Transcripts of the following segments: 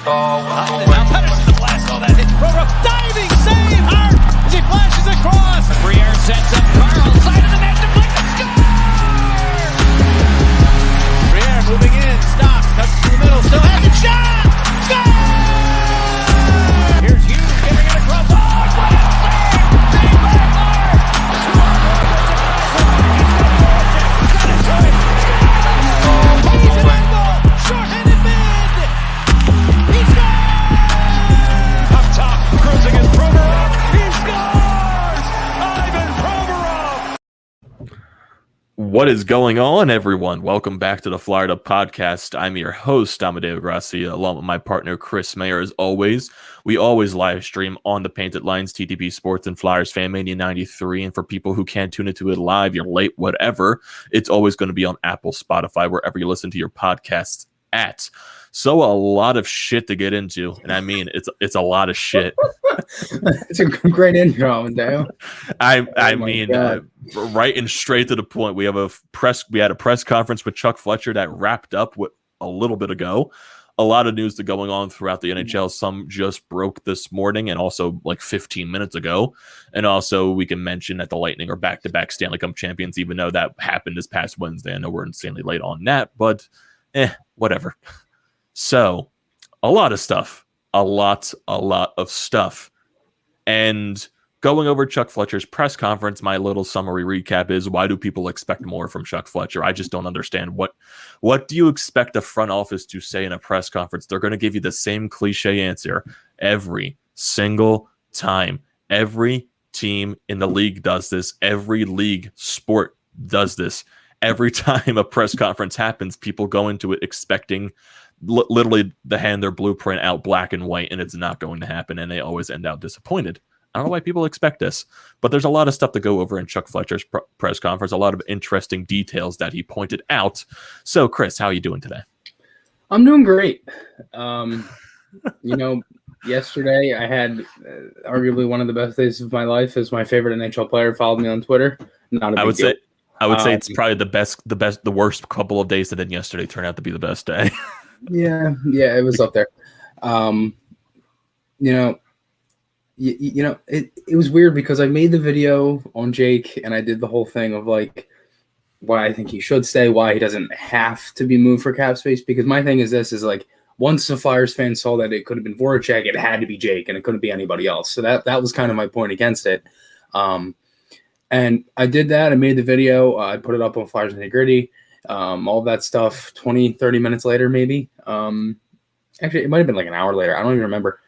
Now Pedersen's a blast. Oh, that hit Provo. Diving save. Hart as he flashes across. Briere sets up Carl. Side of the net. Deflected. Score! Briere moving in. Stop. Cuts to the middle. Still has it. Shot! Score! Here's Hughes getting it across. Oh, what a save! Dave Maher! Got it to him. He's an angle. Short-handed mid. He scores! Up top, cruising is Provorov. He scores! Ivan Provorov! What is going on, everyone? Welcome back to the Florida Podcast. I'm your host, Amedeo and Grassia, along with my partner, Chris Maher. As always, we always live stream on the Painted Lines, TTP Sports, and Flyers Fan Mania 93. And for people who can't tune into it live, you're late, whatever, it's always going to be on Apple, Spotify, wherever you listen to your podcasts at. So a lot of shit to get into, and I mean it's a lot of shit. It's a great intro, Amedeo. I mean, right and straight to the point. We had a press conference with Chuck Fletcher that wrapped up with a little bit ago. A lot of news to going on throughout the NHL. Some just broke this morning, and also like 15 minutes ago. And also, we can mention that the Lightning are back-to-back Stanley Cup champions, even though that happened this past Wednesday. I know we're insanely late on that, but whatever. So, a lot of stuff. A lot of stuff. And going over Chuck Fletcher's press conference, my little summary recap is, why do people expect more from Chuck Fletcher? I just don't understand. What do you expect the front office to say in a press conference? They're going to give you the same cliche answer every single time. Every team in the league does this. Every league sport does this. Every time a press conference happens, people go into it expecting literally to hand their blueprint out black and white, and it's not going to happen, and they always end out disappointed. I don't know why people expect this, but there's a lot of stuff to go over in Chuck Fletcher's press conference, a lot of interesting details that he pointed out. So, Chris, how are you doing today? I'm doing great. Yesterday I had arguably one of the best days of my life as my favorite NHL player followed me on Twitter. Not a big deal. I would say it's probably the worst couple of days, that then yesterday turned out to be the best day. Yeah, it was up there. It was weird because I made the video on Jake and I did the whole thing of like why I think he should stay, why he doesn't have to be moved for cap space. Because my thing is like once the Flyers fans saw that it could have been Voracek, it had to be Jake and it couldn't be anybody else. So that was kind of my point against it. And I did that. I made the video. I put it up on Flyers Nitty Gritty. All of that stuff 20, 30 minutes later, maybe. Actually, it might have been like an hour later. I don't even remember.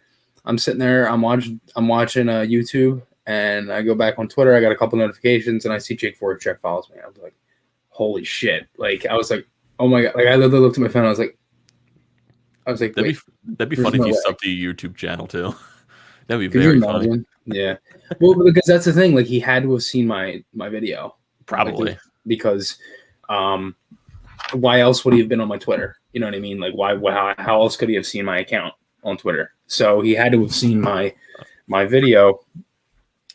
I'm sitting there. I'm watching YouTube, and I go back on Twitter. I got a couple notifications, and I see Jake Voracek follows me. I was like, holy shit. Like, I was like, oh my God. Like, I literally looked at my phone. I was like, that'd be funny if you subbed to your YouTube channel, too. That'd be very funny. Yeah. Well, because that's the thing. Like, he had to have seen my video. Probably. Like, because why else would he have been on my Twitter? You know what I mean? Like, how else could he have seen my account on Twitter? So he had to have seen my video.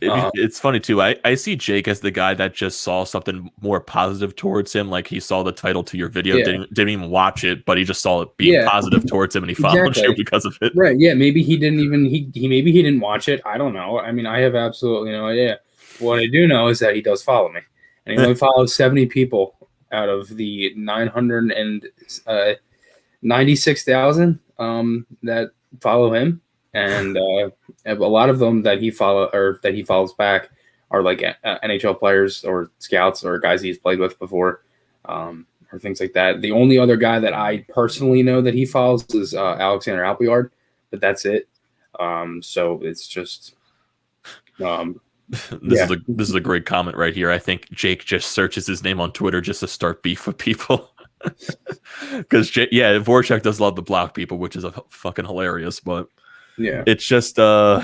It's funny, too. I see Jake as the guy that just saw something more positive towards him. Like, he saw the title to your video, didn't even watch it, but he just saw it being positive towards him, and he followed you because of it. Right, yeah. Maybe he didn't even maybe he didn't watch it. I don't know. I mean, I have absolutely no idea. What I do know is that he does follow me. And he only follows 70 people out of the 996,000 that follow him. And a lot of them that he follows back are like NHL players or scouts or guys he's played with before, or things like that. The only other guy that I personally know that he follows is Alexander Appleyard, but that's it. So it's just This is a great comment right here. I think Jake just searches his name on Twitter just to start beef with people. Because Voracek does love to block people, which is fucking hilarious. But it's just we'll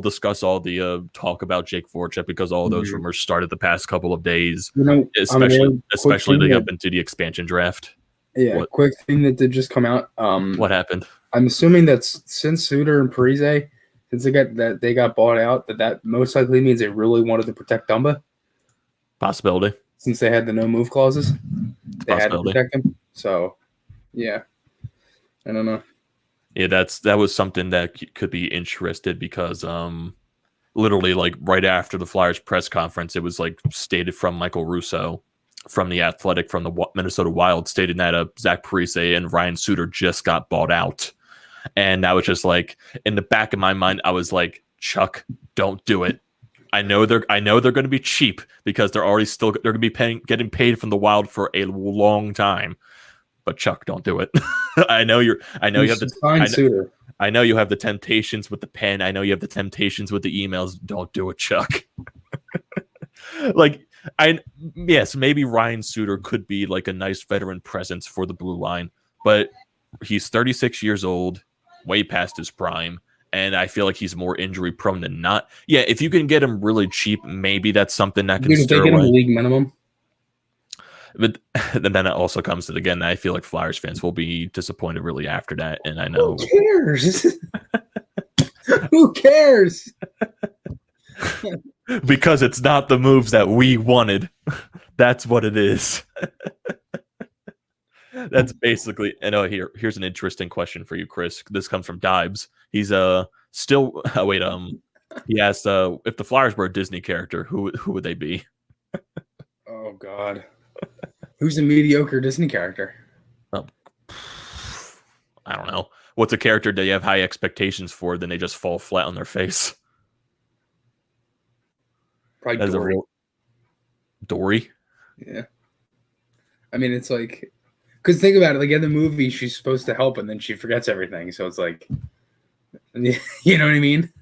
discuss all the talk about Jake Voracek, because all those rumors started the past couple of days, especially leading up into the expansion draft. Yeah, quick thing that did just come out. What happened? I'm assuming that since Suter and Parise, since they got bought out, that most likely means they really wanted to protect Dumba. Possibility. Since they had the no move clauses, they had to protect him. So, yeah. I don't know. Yeah, that was something that could be interested because literally like right after the Flyers press conference, it was like stated from Michael Russo from The Athletic from the Minnesota Wild stating that Zach Parise and Ryan Suter just got bought out. And that was just like in the back of my mind, I was like, Chuck, don't do it. I know they're going to be cheap because they're going to be getting paid from the Wild for a long time. But Chuck, don't do it. I know you have the I know you have the temptations with the pen. I know you have the temptations with the emails. Don't do it, Chuck. Yes, maybe Ryan Suter could be like a nice veteran presence for the blue line, but he's 36 years old, way past his prime, and I feel like he's more injury prone than not. Yeah, if you can get him really cheap, maybe that's something that can stir away. Get him league minimum. But then it also comes to again, I feel like Flyers fans will be disappointed really after that, and I know who cares. Who cares? Because it's not the moves that we wanted. That's what it is. That's basically. And here's an interesting question for you, Chris. This comes from Dibes. He's still. He asked if the Flyers were a Disney character, who would they be? Oh God. Who's a mediocre Disney character? I don't know. What's a character that you have high expectations for, then they just fall flat on their face? Probably Dory. Dory? Yeah. I mean, it's like, because think about it. Like in the movie, she's supposed to help, and then she forgets everything. So it's like, you know what I mean?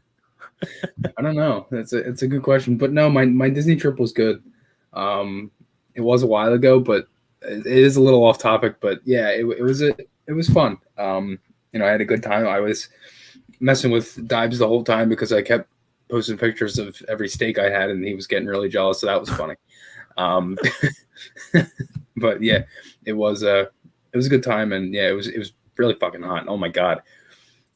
I don't know. It's a good question, but no, my Disney trip was good. It was a while ago, but it is a little off topic. But yeah, it was fun. I had a good time. I was messing with Dibes the whole time because I kept posting pictures of every steak I had, and he was getting really jealous. So that was funny. But yeah, it was a good time, and yeah, it was really fucking hot. Oh my God, it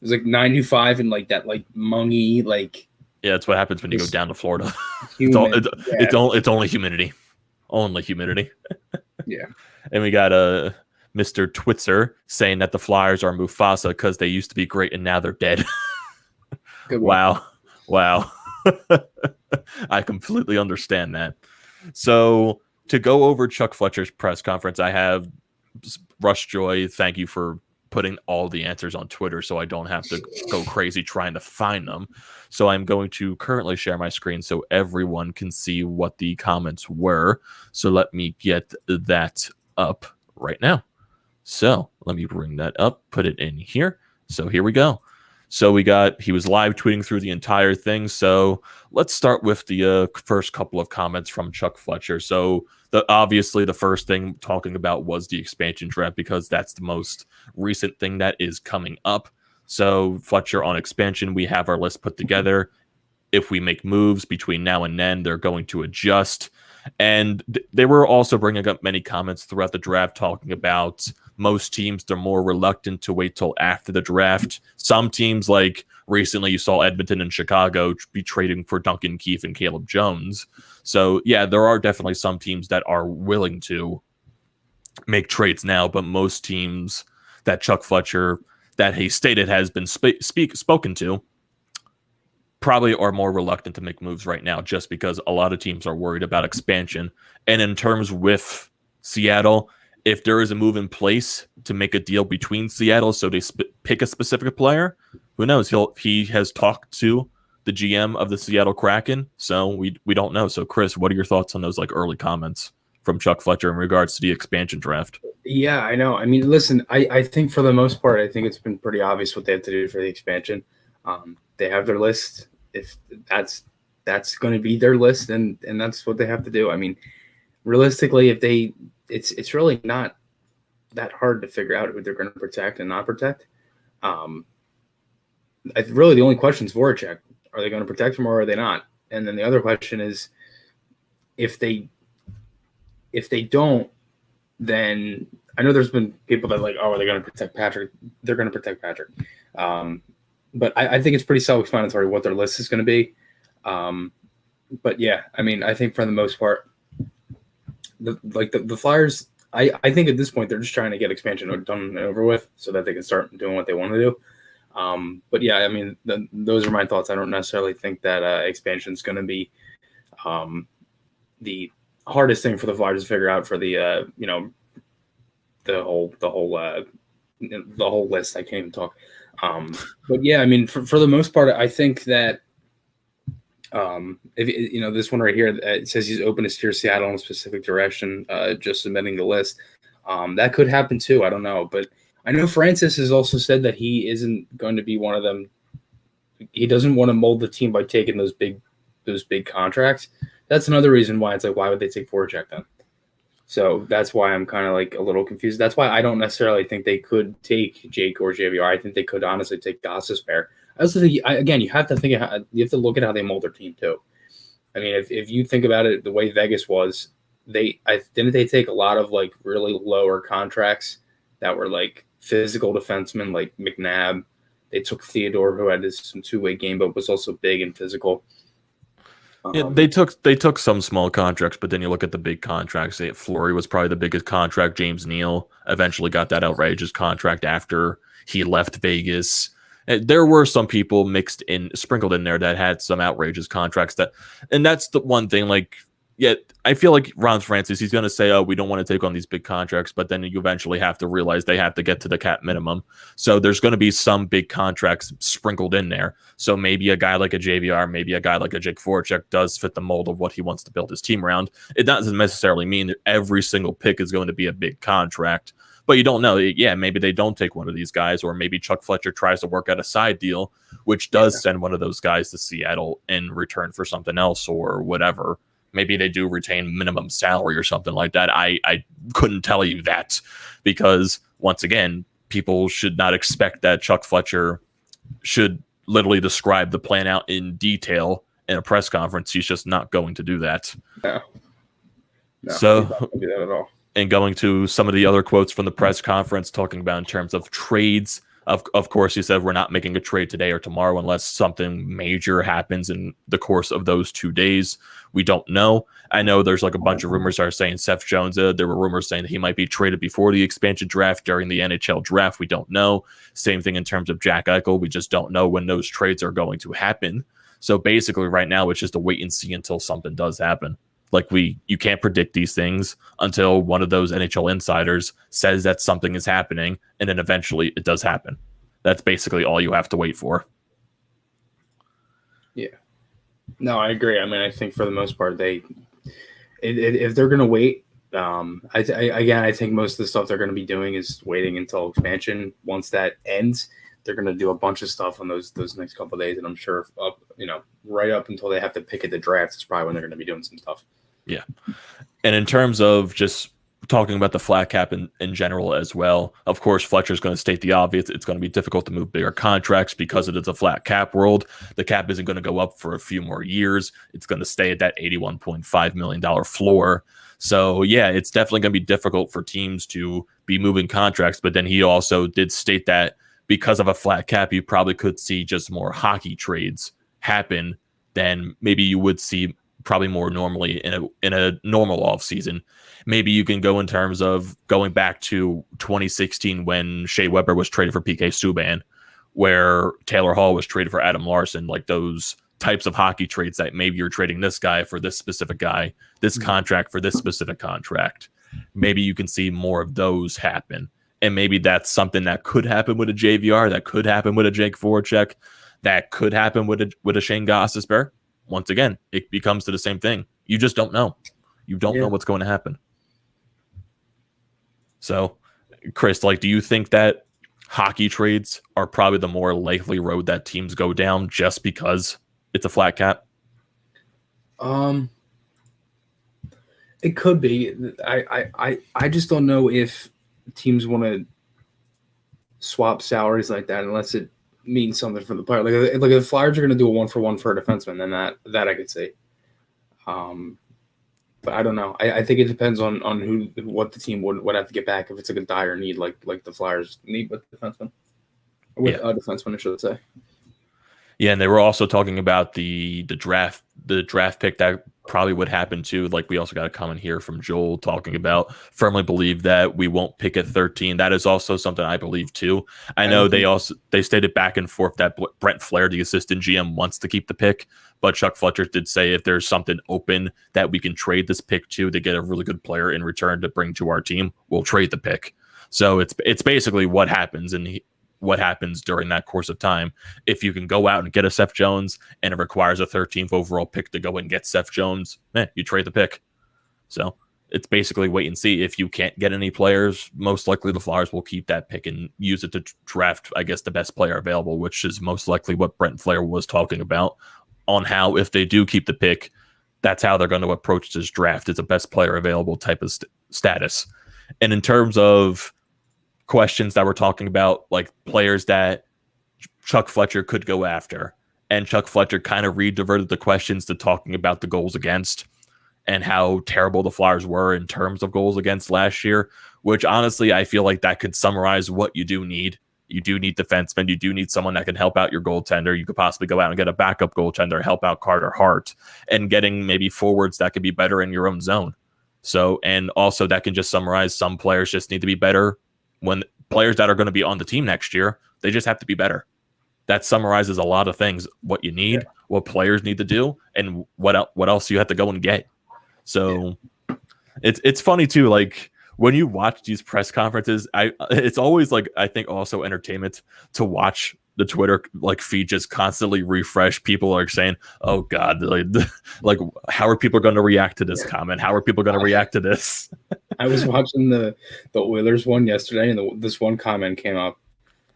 was like 95 and like that, like mungy, like. Yeah, that's what happens when you go down to Florida. It's only humidity. Only humidity. Yeah. And we got Mr. Twitzer saying that the Flyers are Mufasa because they used to be great and now they're dead. Good one. Wow. I completely understand that. So to go over Chuck Fletcher's press conference, I have Rush Joy. Thank you for putting all the answers on Twitter so I don't have to go crazy trying to find them. So I'm going to currently share my screen so everyone can see what the comments were. So let me get that up right now. So let me bring that up, put it in here. So here we go. So he was live tweeting through the entire thing. So let's start with the first couple of comments from Chuck Fletcher. So obviously the first thing talking about was the expansion draft because that's the most recent thing that is coming up. So Fletcher on expansion, we have our list put together. If we make moves between now and then, they're going to adjust. And they were also bringing up many comments throughout the draft talking about most teams, they're more reluctant to wait till after the draft. Some teams, like recently you saw Edmonton and Chicago be trading for Duncan Keith and Caleb Jones. So, yeah, there are definitely some teams that are willing to make trades now, but most teams that Chuck Fletcher, that he stated has been spoken to, probably are more reluctant to make moves right now just because a lot of teams are worried about expansion. And in terms with Seattle, if there is a move in place to make a deal between Seattle so they pick a specific player, who knows? He has talked to the GM of the Seattle Kraken, so we don't know. So, Chris, what are your thoughts on those like early comments from Chuck Fletcher in regards to the expansion draft? Yeah, I know. I mean, listen, I think for the most part, I think it's been pretty obvious what they have to do for the expansion. They have their list. If that's going to be their list, and that's what they have to do. I mean, realistically, if they it's really not that hard to figure out who they're going to protect and not protect. Really, the only question is Voracek. Are they going to protect him or are they not? And then the other question is, if they don't, then I know there's been people that are like, oh, are they going to protect Patrick? They're going to protect Patrick. But I think it's pretty self-explanatory what their list is going to be. But yeah, I mean, I think for the most part, the Flyers, I think at this point they're just trying to get expansion done and over with so that they can start doing what they want to do. But yeah, I mean, those are my thoughts. I don't necessarily think that expansion is going to be the hardest thing for the Flyers to figure out for the the whole list. I can't even talk. But yeah, I mean, for the most part, I think that if this one right here, it says he's open to steer Seattle in a specific direction, just submitting the list. That could happen too. I don't know, but I know Francis has also said that he isn't going to be one of them. He doesn't want to mold the team by taking those big contracts. That's another reason why it's like, why would they take Voracek then? So that's why I'm kind of like a little confused. That's why I don't necessarily think they could take Jake or JVR. I think they could honestly take Gostisbehere. I also think, again, you have to look at how they mold their team too. I mean, if you think about it, the way Vegas was, didn't they take a lot of like really lower contracts that were like physical defensemen like McNabb. They took Theodore, who had some two-way game, but was also big and physical. Yeah, they took some small contracts, but then you look at the big contracts. Fleury was probably the biggest contract. James Neal eventually got that outrageous contract after he left Vegas. There were some people sprinkled in there that had some outrageous contracts. And that's the one thing. Like, yeah, I feel like Ron Francis, he's going to say, "Oh, we don't want to take on these big contracts," but then you eventually have to realize they have to get to the cap minimum. So there's going to be some big contracts sprinkled in there. So maybe a guy like a JVR, maybe a guy like a Jake Voracek does fit the mold of what he wants to build his team around. It doesn't necessarily mean that every single pick is going to be a big contract, but you don't know. Yeah, maybe they don't take one of these guys, or maybe Chuck Fletcher tries to work out a side deal, which does send one of those guys to Seattle in return for something else or whatever. Maybe they do retain minimum salary or something like that. I couldn't tell you that because, once again, people should not expect that Chuck Fletcher should literally describe the plan out in detail in a press conference. He's just not going to do that. No, so, he's not going to do that at all. And going to some of the other quotes from the press conference talking about in terms of trades, of course, he said we're not making a trade today or tomorrow unless something major happens in the course of those 2 days. We don't know. I know there's like a bunch of rumors that are saying Seth Jones. There were rumors saying that he might be traded before the expansion draft, during the NHL draft. We don't know. Same thing in terms of Jack Eichel. We just don't know when those trades are going to happen. So basically right now it's just a wait and see until something does happen. Like you can't predict these things until one of those NHL insiders says that something is happening, and then eventually it does happen. That's basically all you have to wait for. Yeah. No, I agree. I mean, I think for the most part, if they're going to wait, I think most of the stuff they're going to be doing is waiting until expansion. Once that ends, they're going to do a bunch of stuff on those next couple of days, and I'm sure right up until they have to pick at the draft is probably when they're going to be doing some stuff. Yeah. And in terms of just talking about the flat cap in general as well, of course, Fletcher's going to state the obvious. It's going to be difficult to move bigger contracts because it is a flat cap world. The cap isn't going to go up for a few more years. It's going to stay at that $81.5 million floor. So, yeah, it's definitely going to be difficult for teams to be moving contracts. But then he also did state that because of a flat cap, you probably could see just more hockey trades happen than maybe you would see probably more normally in a normal offseason. Maybe you can go in terms of going back to 2016 when Shea Weber was traded for PK Subban, where Taylor Hall was traded for Adam Larson, like those types of hockey trades that maybe you're trading this guy for this specific guy, this contract for this specific contract. Maybe you can see more of those happen. And maybe that's something that could happen with a JVR, that could happen with a Jake Voracek, that could happen with a Shane Gostisbehere. Once again, it becomes to the same thing. You just don't know. You don't know what's going to happen. So, Chris, do you think that hockey trades are probably the more likely road that teams go down just because it's a flat cap? It could be. I just don't know if teams want to swap salaries like that unless it means something for the player. Like if the Flyers are going to do a 1-for-1 for a defenseman, then that I could see. But I don't know. I think it depends on what the team would have to get back if it's like a dire need, like the Flyers need with defenseman. With a defenseman, I should say. Yeah, and they were also talking about the draft pick that probably would happen too. Like we also got a comment here from Joel talking about firmly believe that we won't pick at 13. That is also something I believe too. I know they stated back and forth that Brent Flair, the assistant GM, wants to keep the pick, but Chuck Fletcher did say if there's something open that we can trade this pick to get a really good player in return to bring to our team, we'll trade the pick. So it's basically what happens and what happens during that course of time. If you can go out and get a Seth Jones and it requires a 13th overall pick to go and get Seth Jones, you trade the pick. So it's basically wait and see. If you can't get any players, most likely the Flyers will keep that pick and use it to draft, I guess, the best player available, which is most likely what Brent Flair was talking about on how if they do keep the pick, that's how they're going to approach this draft. It's a best player available type of status. And in terms of questions that we're talking about, like players that Chuck Fletcher could go after, and Chuck Fletcher kind of re-diverted the questions to talking about the goals against and how terrible the Flyers were in terms of goals against last year, which honestly I feel like that could summarize what you do need. You do need defensemen. You do need someone that can help out your goaltender. You could possibly go out and get a backup goaltender, help out Carter Hart, and getting maybe forwards that could be better in your own zone. So, and also that can just summarize some players just need to be better. When players that are going to be on the team next year, they just have to be better. That summarizes a lot of things, what you need, what players need to do, and what else you have to go and get. So it's funny too, like when you watch these press conferences, it's always like, I think also entertainment to watch the Twitter like feed just constantly refresh. People are saying, oh God, like how are people going to react to this comment? How are people going to react to this? I was watching the Oilers one yesterday, and this one comment came up,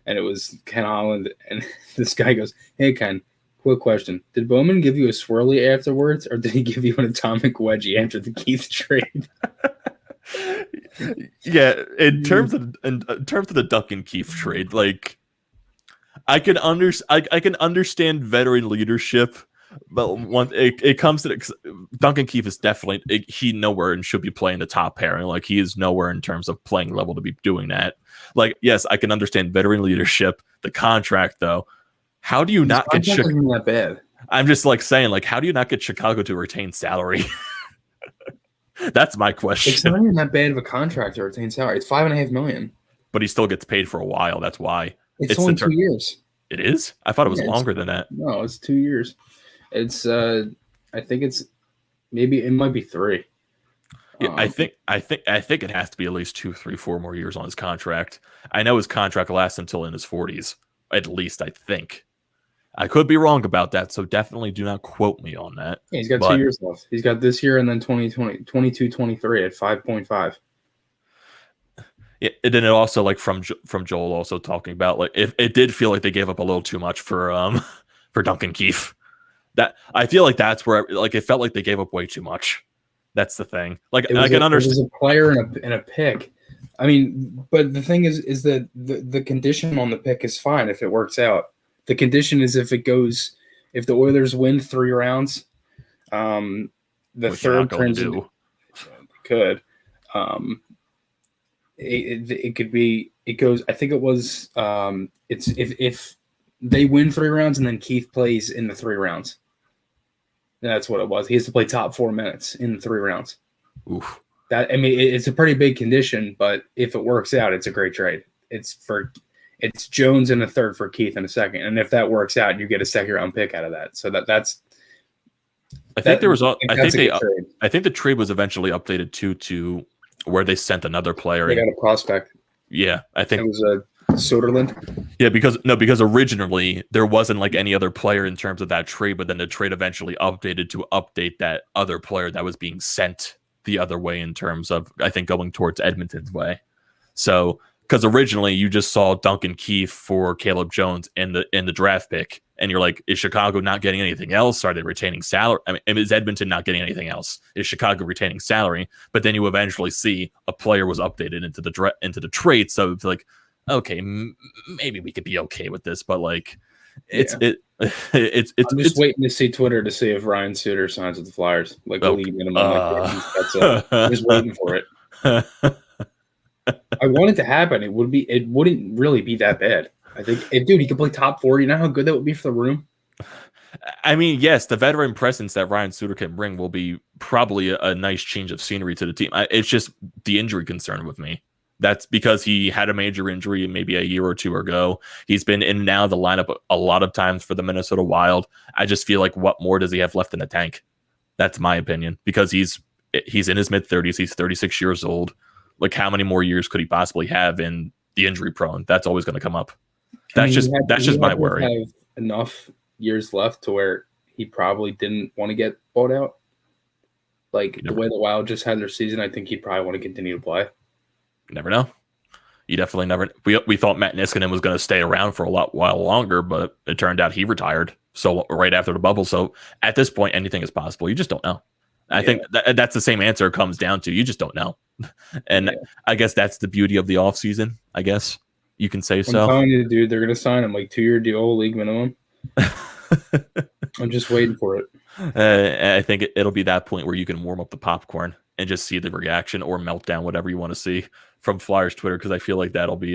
and it was Ken Holland, and this guy goes, "Hey Ken, quick question: did Bowman give you a swirly afterwards, or did he give you an atomic wedgie after the Keith trade?" Yeah, in terms of the Duncan Keith trade, like I can understand veteran leadership. But once it comes to Duncan Keith is definitely he nowhere and should be playing the top pairing. Like he is nowhere in terms of playing level to be doing that. Like yes, I can understand veteran leadership. The contract though, how do you not get Chicago? That bad. I'm just like saying like how do you not get Chicago to retain salary? That's my question. It's not even that bad of a contract to retain salary. It's $5.5 million. But he still gets paid for a while. That's why. It's only 2 years. It is? I thought it was longer than that. No, it's 2 years. It's I think it's maybe it might be 3. Yeah, I think it has to be at least 2, 3, 4 more years on his contract. I know his contract lasts until in his 40s, at least I think. I could be wrong about that, so definitely do not quote me on that. Yeah, he's got 2 years left. He's got this year and then 2020, 22, 23 at 5.5. Yeah, and then it also like from Joel also talking about like if it did feel like they gave up a little too much for Duncan Keith. That I feel like that's where like it felt like they gave up way too much. That's the thing. Like I can understand. It was a player and a pick. I mean, but the thing is that the condition on the pick is fine if it works out. The condition is if the Oilers win 3 rounds, the which third turns into could. It could be. It goes. I think it was. It's if they win 3 rounds and then Keith plays in the 3 rounds. That's what it was. He has to play top 4 minutes in the 3 rounds. Oof. That I mean, it's a pretty big condition, but if it works out, it's a great trade. It's Jones in a third for Keith in a second, and if that works out, you get a 2nd-round pick out of that. So that's. I think the trade was eventually updated to where they sent another player. They got a prospect. Yeah, I think it was a Soderlund. Yeah, because originally there wasn't like any other player in terms of that trade, but then the trade eventually updated to update that other player that was being sent the other way in terms of I think going towards Edmonton's way. So because originally you just saw Duncan Keith for Caleb Jones in the draft pick, and you're like, is Chicago not getting anything else? Are they retaining salary? I mean, is Edmonton not getting anything else? Is Chicago retaining salary? But then you eventually see a player was updated into the trade, so it's like, okay, maybe we could be okay with this, but like, it's I'm just waiting to see Twitter to see if Ryan Suter signs with the Flyers. Like, will he get him on I'm just waiting for it. I want it to happen. It wouldn't really be that bad. I think, dude, he could play top 4. You know how good that would be for the room? I mean, yes, the veteran presence that Ryan Suter can bring will be probably a nice change of scenery to the team. It's just the injury concern with me. That's because he had a major injury maybe a year or two ago. He's been in and out of the lineup a lot of times for the Minnesota Wild. I just feel like what more does he have left in the tank? That's my opinion, because he's in his mid-30s. He's 36 years old. Like, how many more years could he possibly have in the injury prone? That's always going to come up. That's just my worry. Have enough years left to where he probably didn't want to get bought out. Like, the way the Wild just had their season, I think he'd probably want to continue to play. You never know. You definitely never. We thought Matt Niskanen was going to stay around for a while longer, but it turned out he retired right after the bubble. So at this point, anything is possible. You just don't know. I think that's the same answer it comes down to. You just don't know. And I guess that's the beauty of the offseason, I guess you can say so. I'm telling you, dude, they're going to sign him like 2-year deal, league minimum. I'm just waiting for it. I think it'll be that point where you can warm up the popcorn and just see the reaction or meltdown, whatever you want to see from Flyers Twitter, because I feel like that'll be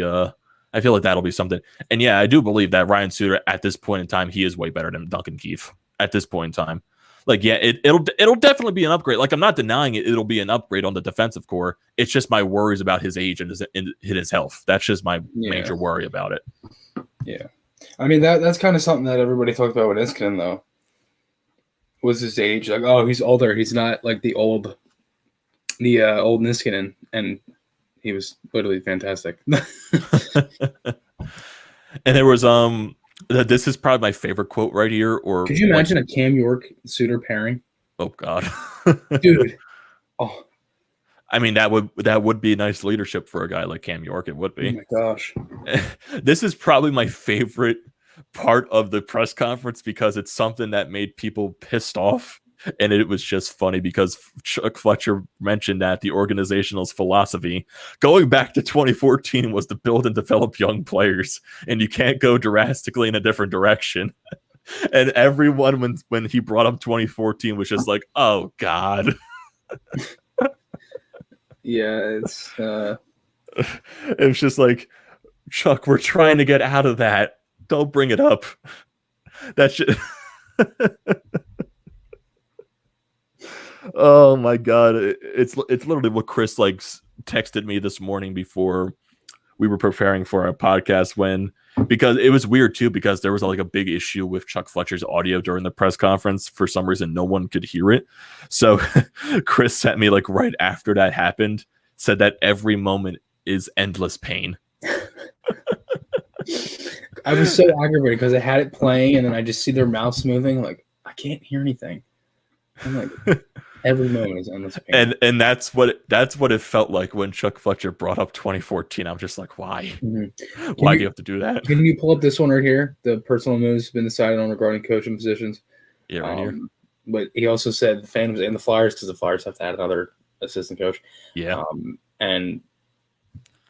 something. And yeah, I do believe that Ryan Suter at this point in time, he is way better than Duncan Keith at this point in time. Like, yeah, it'll definitely be an upgrade. Like, I'm not denying it. It'll be an upgrade on the defensive core. It's just my worries about his age and his health. That's just my major worry about it. Yeah. I mean, that's kind of something that everybody talked about with Niskanen, though, was his age. Like, oh, he's older. He's not like the old Niskanen. And he was literally fantastic. And there was this is probably my favorite quote right here. Or could you imagine a Cam York Suter pairing? Oh God, dude. Oh, I mean, that would be nice leadership for a guy like Cam York. It would be. Oh my gosh. This is probably my favorite part of the press conference, because it's something that made people pissed off. And it was just funny because Chuck Fletcher mentioned that the organizational's philosophy going back to 2014 was to build and develop young players, and you can't go drastically in a different direction. And everyone, when he brought up 2014, was just like, oh God. Yeah, it's just like, Chuck, we're trying to get out of that. Don't bring it up. That shit. Oh my God. It's literally what Chris texted me this morning before we were preparing for our podcast, because it was weird too, because there was a big issue with Chuck Fletcher's audio during the press conference. For some reason, no one could hear it. So Chris sent me right after that happened, said that every moment is endless pain. I was so aggravated because I had it playing and then I just see their mouths moving. Like, I can't hear anything. I'm like, every moment is endless pain. And that's what it felt like when Chuck Fletcher brought up 2014. I'm just like, why? Mm-hmm. Why do you have to do that? Can you pull up this one right here? The personal moves have been decided on regarding coaching positions. Yeah, right here. But he also said the Phantoms and the Flyers, because the Flyers have to add another assistant coach. Yeah. And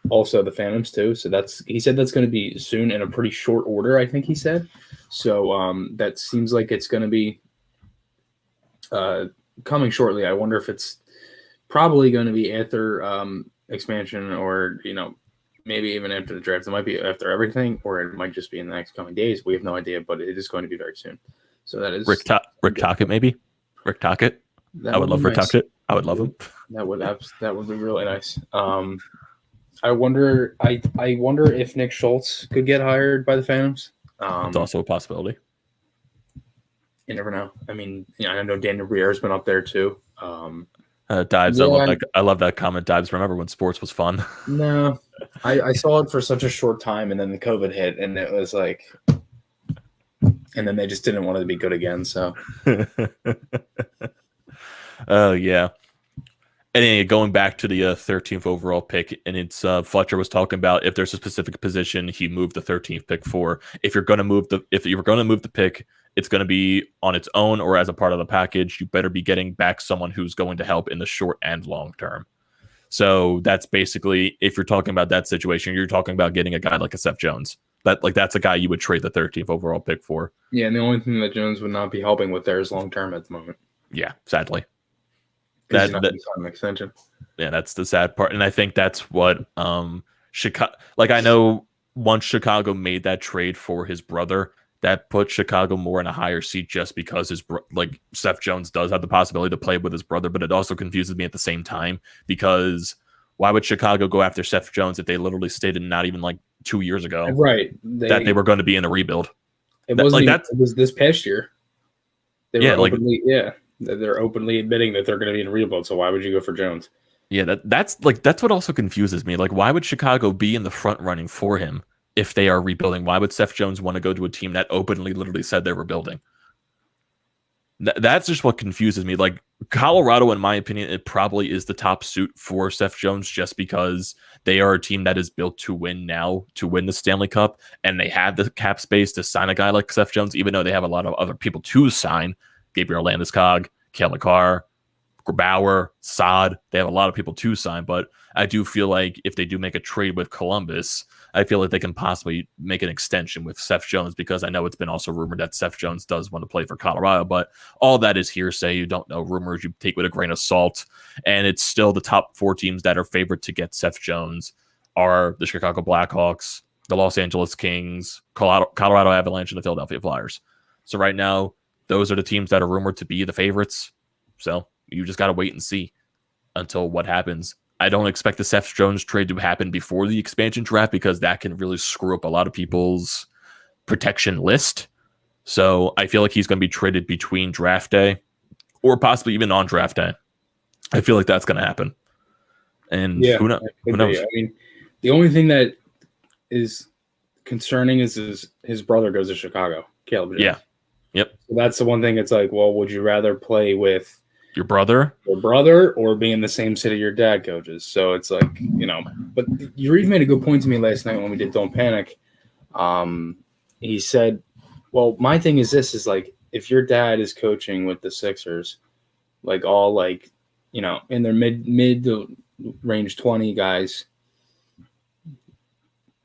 also the Phantoms too. So he said that's going to be soon in a pretty short order, I think he said. So that seems like it's going to be coming shortly. I wonder if it's probably going to be after expansion, or maybe even after the draft. It might be after everything, or it might just be in the next coming days. We have no idea, but it is going to be very soon. So that is Rick Tocchet, maybe Rick Tocchet. I would love Rick Tocchet. I would love him. That would be really nice. I wonder if Nick Schultz could get hired by the Phantoms. It's also a possibility. You never know. I mean, I know Daniel Briere's been up there too. Dives, yeah. I love that comment. Dives, remember when sports was fun? No, I saw it for such a short time, and then the COVID hit, and it was like, and then they just didn't want it to be good again. So, oh yeah. And then going back to the 13th overall pick, and it's Fletcher was talking about if there's a specific position he moved the 13th pick for. If you're going to move the pick, it's going to be on its own or as a part of the package. You better be getting back someone who's going to help in the short and long term. So that's basically, if you're talking about that situation, you're talking about getting a guy like a Seth Jones. That's a guy you would trade the 13th overall pick for. Yeah, and the only thing that Jones would not be helping with there is long term at the moment. Yeah, sadly. That's an extension. Yeah, that's the sad part. And I think that's what Chicago, I know once Chicago made that trade for his brother, that puts Chicago more in a higher seat just because Seth Jones does have the possibility to play with his brother, but it also confuses me at the same time because why would Chicago go after Seth Jones if they literally stated not even like 2 years ago that they were going to be in a rebuild? It was this past year. They're openly admitting that they're going to be in a rebuild. So why would you go for Jones? Yeah, that's what also confuses me. Like, why would Chicago be in the front running for him if they are rebuilding? Why would Seth Jones want to go to a team that openly literally said they were building? That's just what confuses me. Like, Colorado, in my opinion, it probably is the top suit for Seth Jones just because they are a team that is built to win now, to win the Stanley Cup, and they have the cap space to sign a guy like Seth Jones, even though they have a lot of other people to sign. Gabriel Landeskog, Cale Makar, Grubauer, Saad. They have a lot of people to sign, but I do feel like if they do make a trade with Columbus, I feel like they can possibly make an extension with Seth Jones because I know it's been also rumored that Seth Jones does want to play for Colorado, but all that is hearsay. You don't know rumors. You take with a grain of salt, and it's still the top 4 teams that are favored to get Seth Jones are the Chicago Blackhawks, the Los Angeles Kings, Colorado Avalanche, and the Philadelphia Flyers. So right now, those are the teams that are rumored to be the favorites. So you just got to wait and see until what happens. I don't expect the Seth Jones trade to happen before the expansion draft because that can really screw up a lot of people's protection list. So I feel like he's going to be traded between draft day or possibly even on draft day. I feel like that's going to happen. And who knows? I mean, the only thing that is concerning is his brother goes to Chicago, Caleb Jones. Yeah. Yep. So that's the one thing. It's like, well, would you rather play with your brother or be in the same city your dad coaches? So it's like, but Yariv made a good point to me last night when we did Don't Panic. He said, well, my thing is this is like, if your dad is coaching with the Sixers, like all like, in their mid to range 20 guys,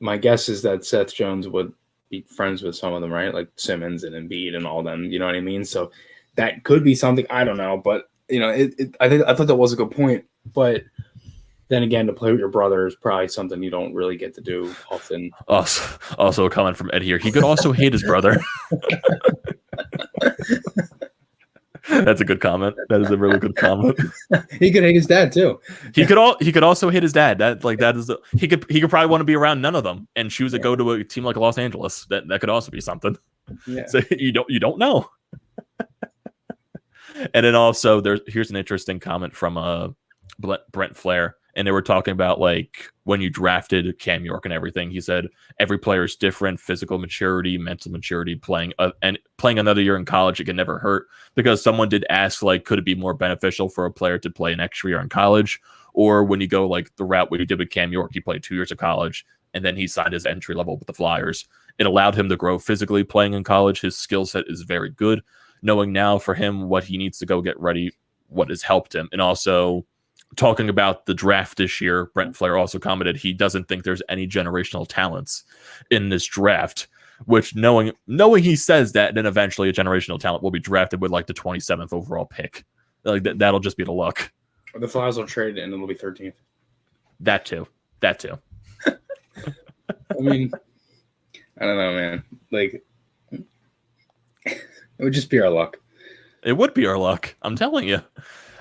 my guess is that Seth Jones would be friends with some of them, right? Like Simmons and Embiid and all them, you know what I mean? So that could be something, I don't know, but I thought that was a good point. But then again, to play with your brother is probably something you don't really get to do often. Also a comment from Ed here. He could also hate his brother. That's a good comment. That is a really good comment. He could hate his dad too. He could also hate his dad. He could probably want to be around none of them and choose to go to a team like Los Angeles. That could also be something. Yeah. So you don't know. And then also here's an interesting comment from Brent Flair, and they were talking about like when you drafted Cam York and everything. He said every player is different, physical maturity, mental maturity, playing another year in college, it can never hurt. Because someone did ask, like, could it be more beneficial for a player to play an extra year in college, or when you go like the route what you did with Cam York, he played 2 years of college and then he signed his entry level with the Flyers. It allowed him to grow physically playing in college. His skill set is very good. Knowing now for him what he needs to go get ready, what has helped him. And also talking about the draft this year, Brent Flair also commented he doesn't think there's any generational talents in this draft, which knowing he says that, then eventually a generational talent will be drafted with like the 27th overall pick. Like that'll just be the luck. The Flyers will trade it and it'll be 13th. That too. I mean, I don't know, man. Like, it would just be our luck. It would be our luck. I'm telling you.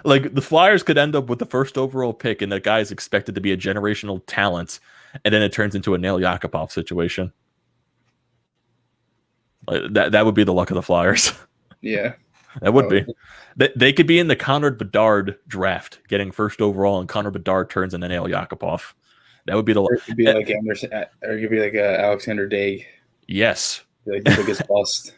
Like, the Flyers could end up with the first overall pick, and that guy is expected to be a generational talent, and then it turns into a Nail Yakupov situation. Like, that would be the luck of the Flyers. Yeah. That would be. They could be in the Connor Bedard draft, getting first overall, and Connor Bedard turns into Nail Yakupov. That would be the luck. It could be like Anderson, or it could be like Alexander Day. Yes. Like the biggest bust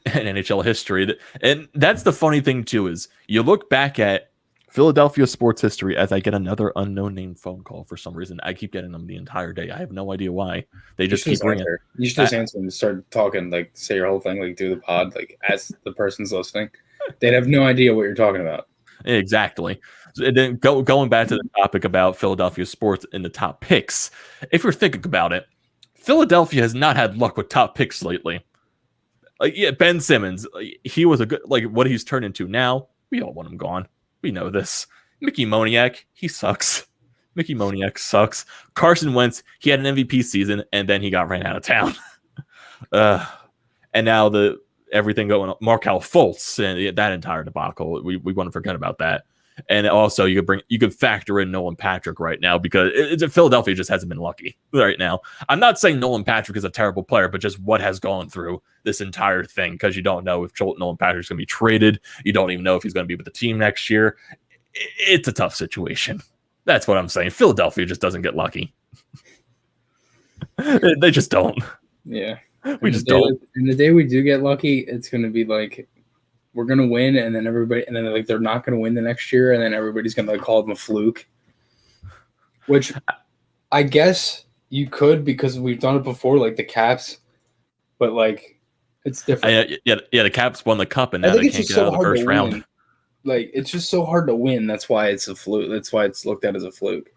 in NHL history. And that's the funny thing too, is you look back at Philadelphia sports history as I get another unknown name phone call for some reason. I keep getting them the entire day. I have no idea why. They just keep ringing. You should just answer and start talking, like say your whole thing, like do the pod, like as the person's listening. They'd have no idea what you're talking about. Exactly. And then going back to the topic about Philadelphia sports in the top picks, if you're thinking about it, Philadelphia has not had luck with top picks lately. Ben Simmons, he was a good, like what he's turned into now. We all want him gone. We know this. Mickey Moniak, he sucks. Mickey Moniak sucks. Carson Wentz, he had an MVP season and then he got ran out of town. and now everything going on, Markelle Fultz and that entire debacle. We want to forget about that. And also, you could factor in Nolan Patrick right now because Philadelphia just hasn't been lucky right now. I'm not saying Nolan Patrick is a terrible player, but just what has gone through this entire thing, because you don't know if Nolan Patrick's going to be traded. You don't even know if he's going to be with the team next year. It's a tough situation. That's what I'm saying. Philadelphia just doesn't get lucky. They just don't. Yeah. We just don't. And the day we do get lucky, it's going to be like, we're going to win, and then like they're not going to win the next year, and then everybody's going to like call them a fluke. Which I guess you could, because we've done it before, like the Caps, but like it's different. Yeah, the Caps won the cup, and now they can't get out of the first round. Like, it's just so hard to win. That's why it's a fluke. That's why it's looked at as a fluke.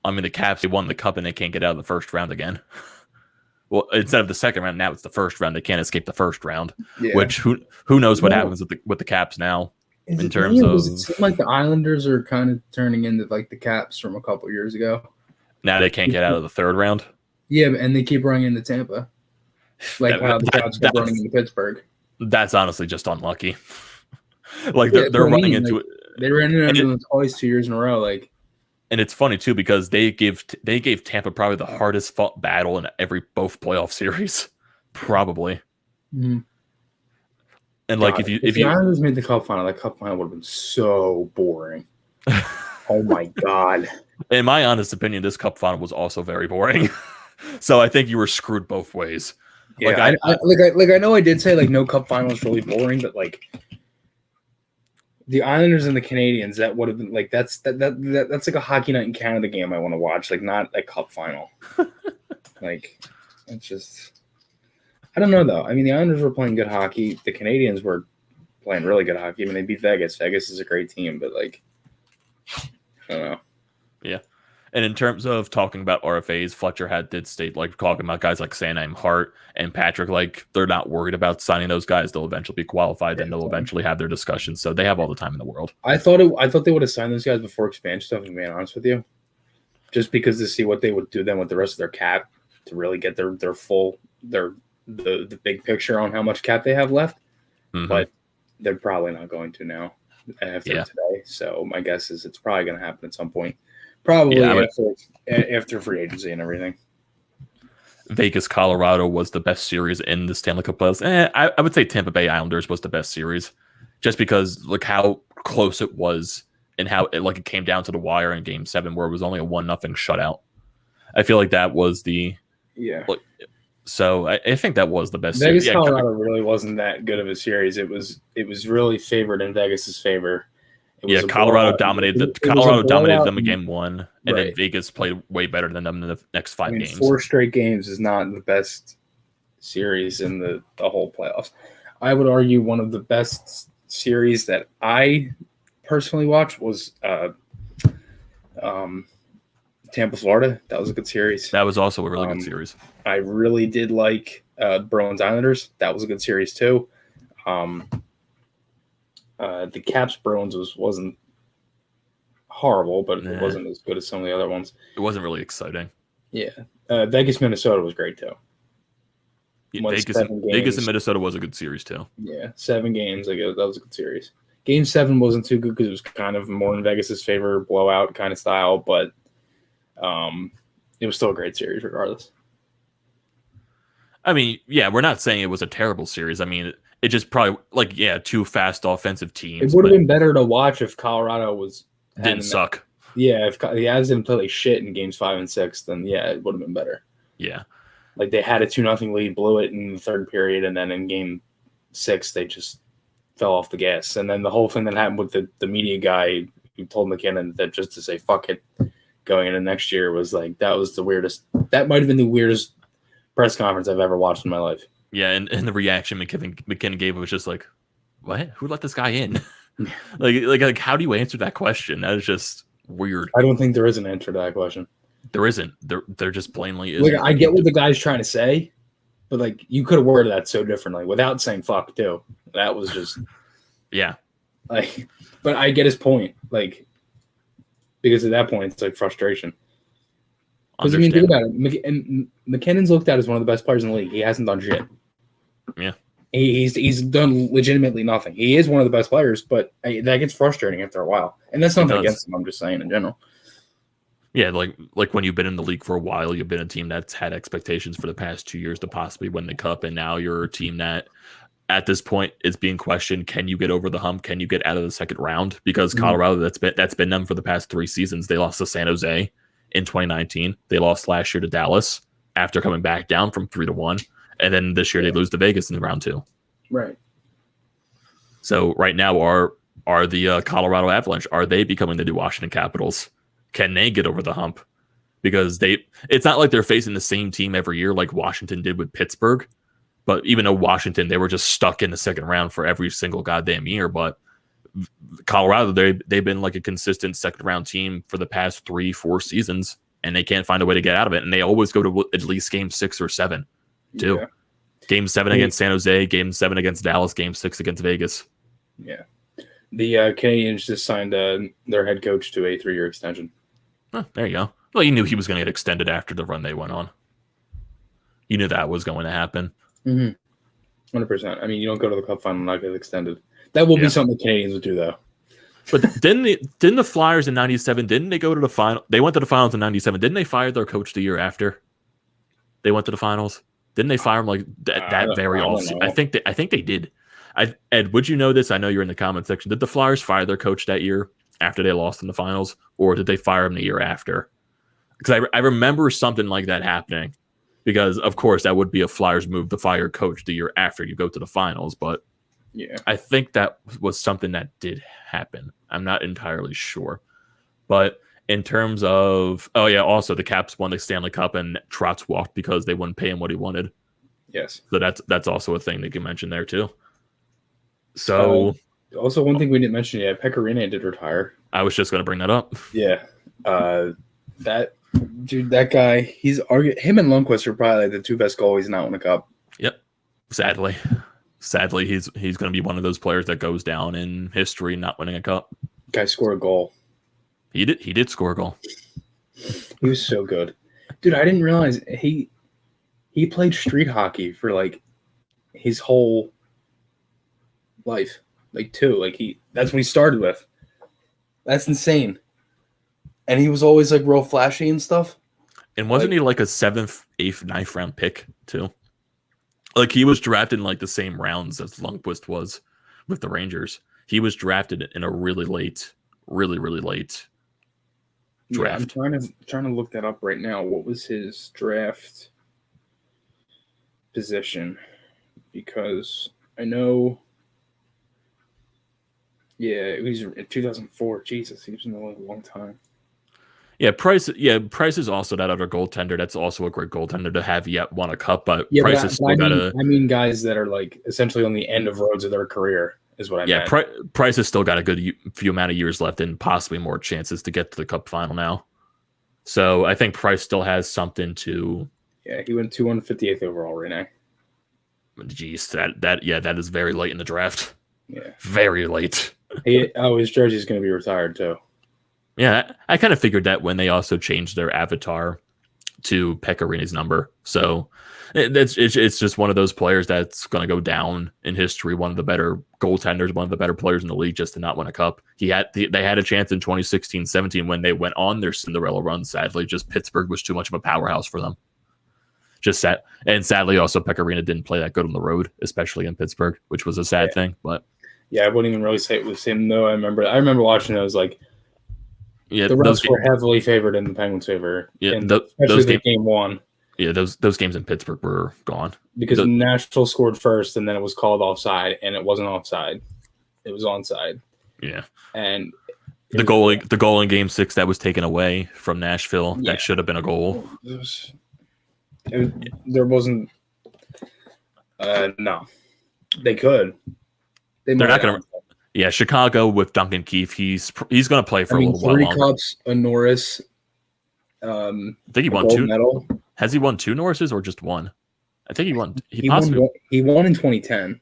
I mean, the Caps, they won the cup, and they can't get out of the first round again. Well, instead of the second round, now it's the first round. They can't escape the first round. Yeah. Which who knows what happens with the Caps now in terms of. Does it seem like the Islanders are kind of turning into like the Caps from a couple years ago? Now they can't get out of the third round. Yeah, and they keep running into Tampa, like how the Caps kept running into Pittsburgh. That's honestly just unlucky. Like they're running into it. They ran into them twice 2 years in a row. Like. And it's funny too because they gave Tampa probably the hardest fought battle in both playoff series, probably. Mm-hmm. And like if the Islanders made the cup final, that cup final would have been so boring. Oh my god! In my honest opinion, this cup final was also very boring. So I think you were screwed both ways. Yeah, I know I did say like no cup final is really boring, but like. The Islanders and the Canadians, that would have been like that's like a hockey night in Canada game I want to watch, like not a cup final. Like, it's just I don't know though. I mean, the Islanders were playing good hockey. The Canadians were playing really good hockey. I mean, they beat Vegas. Vegas is a great team, but like I don't know. Yeah. And in terms of talking about RFAs, Fletcher did state, like, talking about guys like Sanheim, Hart, and Patrick, like, they're not worried about signing those guys. They'll eventually be qualified, and they'll eventually have their discussions. So they have all the time in the world. I thought they would have signed those guys before expansion stuff, to be honest with you. Just because to see what they would do then with the rest of their cap to really get their the big picture on how much cap they have left. Mm-hmm. But they're probably not going to now after today. So my guess is it's probably going to happen at some point. Probably after free agency and everything. Vegas, Colorado was the best series in the Stanley Cup playoffs. I would say Tampa Bay Islanders was the best series, just because look how close it was and how it came down to the wire in Game 7, where it was only a 1-0 shutout. I feel like that was so I think that was the best Vegas, series. Colorado really wasn't that good of a series. It was really favored in Vegas's favor. Colorado dominated. Colorado dominated them in Game 1, and then Vegas played way better than them in the next 5 games. 4 straight games is not the best series in the whole playoffs. I would argue one of the best series that I personally watched was Tampa, Florida. That was a good series. That was also a really good series. I really did like Bruins Islanders. That was a good series too. The Caps Bruins wasn't horrible, but it wasn't as good as some of the other ones. It wasn't really exciting. Yeah. Vegas, Minnesota was great too. Yeah, Vegas and Minnesota was a good series too. Yeah, 7 games. That was a good series. Game 7 wasn't too good because it was kind of more in Vegas's favor, blowout kind of style, but it was still a great series regardless. I mean, yeah, we're not saying it was a terrible series. I mean, it just probably 2 fast offensive teams. It would have been better to watch if Colorado didn't suck. Yeah, if the Avs didn't play like shit in games 5 and 6, then it would have been better. Yeah, like they had a 2-0 lead, blew it in the third period, and then in game 6 they just fell off the gas. And then the whole thing that happened with the media guy who told McKinnon that just to say fuck it going into next year was like that was the weirdest. That might have been the weirdest press conference I've ever watched in my life. Yeah, and the reaction McKinnon gave was just like, "What? Who let this guy in?" like, how do you answer that question? That is just weird. I don't think there is an answer to that question. There isn't. There just plainly isn't. I get what the guy's trying to say, but you could have worded that so differently without saying "fuck" too. That was just but I get his point. Because at that point it's frustration. Because think about it. McKinnon's looked at as one of the best players in the league. He hasn't done shit. Yeah. He's done legitimately nothing. He is one of the best players, but that gets frustrating after a while. And that's nothing against him. I'm just saying in general. Yeah, like when you've been in the league for a while, you've been a team that's had expectations for the past 2 years to possibly win the cup, and now you're a team that at this point is being questioned. Can you get over the hump? Can you get out of the second round? Because Colorado, that's been them for the past 3 seasons. They lost to San Jose in 2019. They lost last year to Dallas after coming back down from 3-1. And then this year they lose to Vegas in round 2. Right. So right now are the Colorado Avalanche, are they becoming the new Washington Capitals? Can they get over the hump? Because it's not like they're facing the same team every year like Washington did with Pittsburgh. But even though Washington, they were just stuck in the second round for every single goddamn year. But Colorado, they've been like a consistent second round team for the past 3-4 seasons, and they can't find a way to get out of it. And they always go to at least game 6 or 7. Too. Yeah. Game 7 against San Jose, Game 7 against Dallas, Game 6 against Vegas. Yeah. The Canadiens just signed their head coach to a 3-year extension. Oh, there you go. Well, you knew he was going to get extended after the run they went on. You knew that was going to happen. 100%. I mean, you don't go to the cup final and not get extended. That will be something the Canadiens would do, though. But didn't the Flyers in 97, didn't they go to the final? They went to the finals in 97. Didn't they fire their coach the year after they went to the finals? Didn't they fire him like that very offseason? I think they did. Ed, would you know this? I know you're in the comment section. Did the Flyers fire their coach that year after they lost in the finals, or did they fire him the year after? Because I remember something like that happening. Because of course that would be a Flyers move to fire coach the year after you go to the finals. But yeah, I think that was something that did happen. I'm not entirely sure, but. In terms of, also the Caps won the Stanley Cup and Trotz walked because they wouldn't pay him what he wanted. Yes. So that's also a thing that you mentioned there too. So also one thing we didn't mention yet, Pecorino did retire. I was just going to bring that up. Yeah. That guy, him and Lundqvist are probably the 2 best goalies not win a cup. Yep. Sadly, he's going to be one of those players that goes down in history not winning a cup. Guy scored a goal. He did score a goal. He was so good. Dude, I didn't realize he played street hockey for like his whole life. Like that's what he started with. That's insane. And he was always like real flashy and stuff. And wasn't he like a 7th, 8th, 9th round pick too? Like he was drafted in like the same rounds as Lundqvist was with the Rangers. He was drafted in a really late draft. Yeah, I'm trying to look that up right now. What was his draft position? Because I know. Yeah, it was in 2004. Jesus, he was in a long time. Yeah, Price. Yeah, Price is also that other goaltender. That's also a great goaltender to have yet won a cup. But Price has still got a. I mean, guys that are like essentially on the end of roads of their career. Is what I meant. Yeah, Price has still got a good few amount of years left and possibly more chances to get to the cup final now. So I think Price still has something to. Yeah, he went 258th overall right now. Jeez, that is very late in the draft. Yeah, very late. His jersey's going to be retired too. Yeah, I kind of figured that when they also changed their avatar to Pecorino's number. So it's just one of those players that's going to go down in history. One of the better goaltenders, one of the better players in the league, just to not win a cup. They had a chance in 2016-17 when they went on their Cinderella run. Sadly, just Pittsburgh was too much of a powerhouse for them. And sadly, also Pecorino didn't play that good on the road, especially in Pittsburgh, which was a sad thing. But yeah, I wouldn't even really say it was him though. I remember watching it. I was like, yeah, the Reds were heavily favored in the Penguins' favor. Yeah, especially game 1. Yeah, those games in Pittsburgh were gone because Nashville scored first, and then it was called offside, and it wasn't offside; it was onside. Yeah, and the goal in Game 6 that was taken away from Nashville that should have been a goal. There wasn't. No, they could. They're not going to. Yeah, Chicago with Duncan Keith, he's going to play for a little while 3 longer. cups, a Norris. I think he won 2 medal. Has he won 2 Norrises or just 1? I think he won. He won in 2010.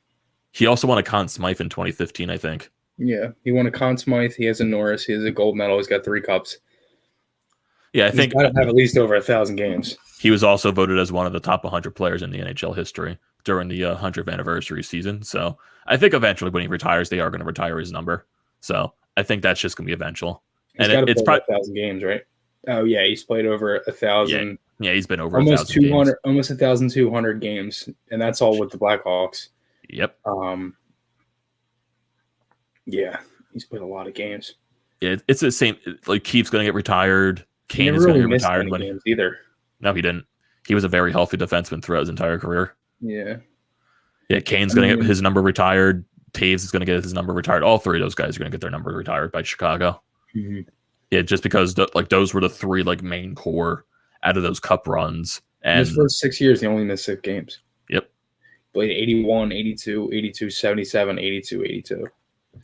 He also won a Conn Smythe in 2015, I think. Yeah, he won a Conn Smythe. He has a Norris. He has a gold medal. He's got 3 cups. Yeah, He's got to have at least over 1,000 games. He was also voted as one of the top 100 players in the NHL history. during the 100th anniversary season. So I think eventually when he retires, they are going to retire his number. So I think that's just going to be eventual. He's got to play 1,000 games, right? Oh yeah, he's played over 1,000. Yeah, he's been over almost 1,000 200, games. almost 1,200 games, and that's all with the Blackhawks. Yep. Yeah, he's played a lot of games. Yeah, it's the same. Like Keith's going to get retired. Kane is going to get retired. Games either. No, he didn't. He was a very healthy defenseman throughout his entire career. Yeah. Yeah, Kane's going to get his number retired. Taves is going to get his number retired. All three of those guys are going to get their number retired by Chicago. Mm-hmm. Yeah, just because those were the three main core out of those cup runs. And in his first 6 years, he only missed 6 games. Yep. Played 81, 82, 82, 77, 82, 82.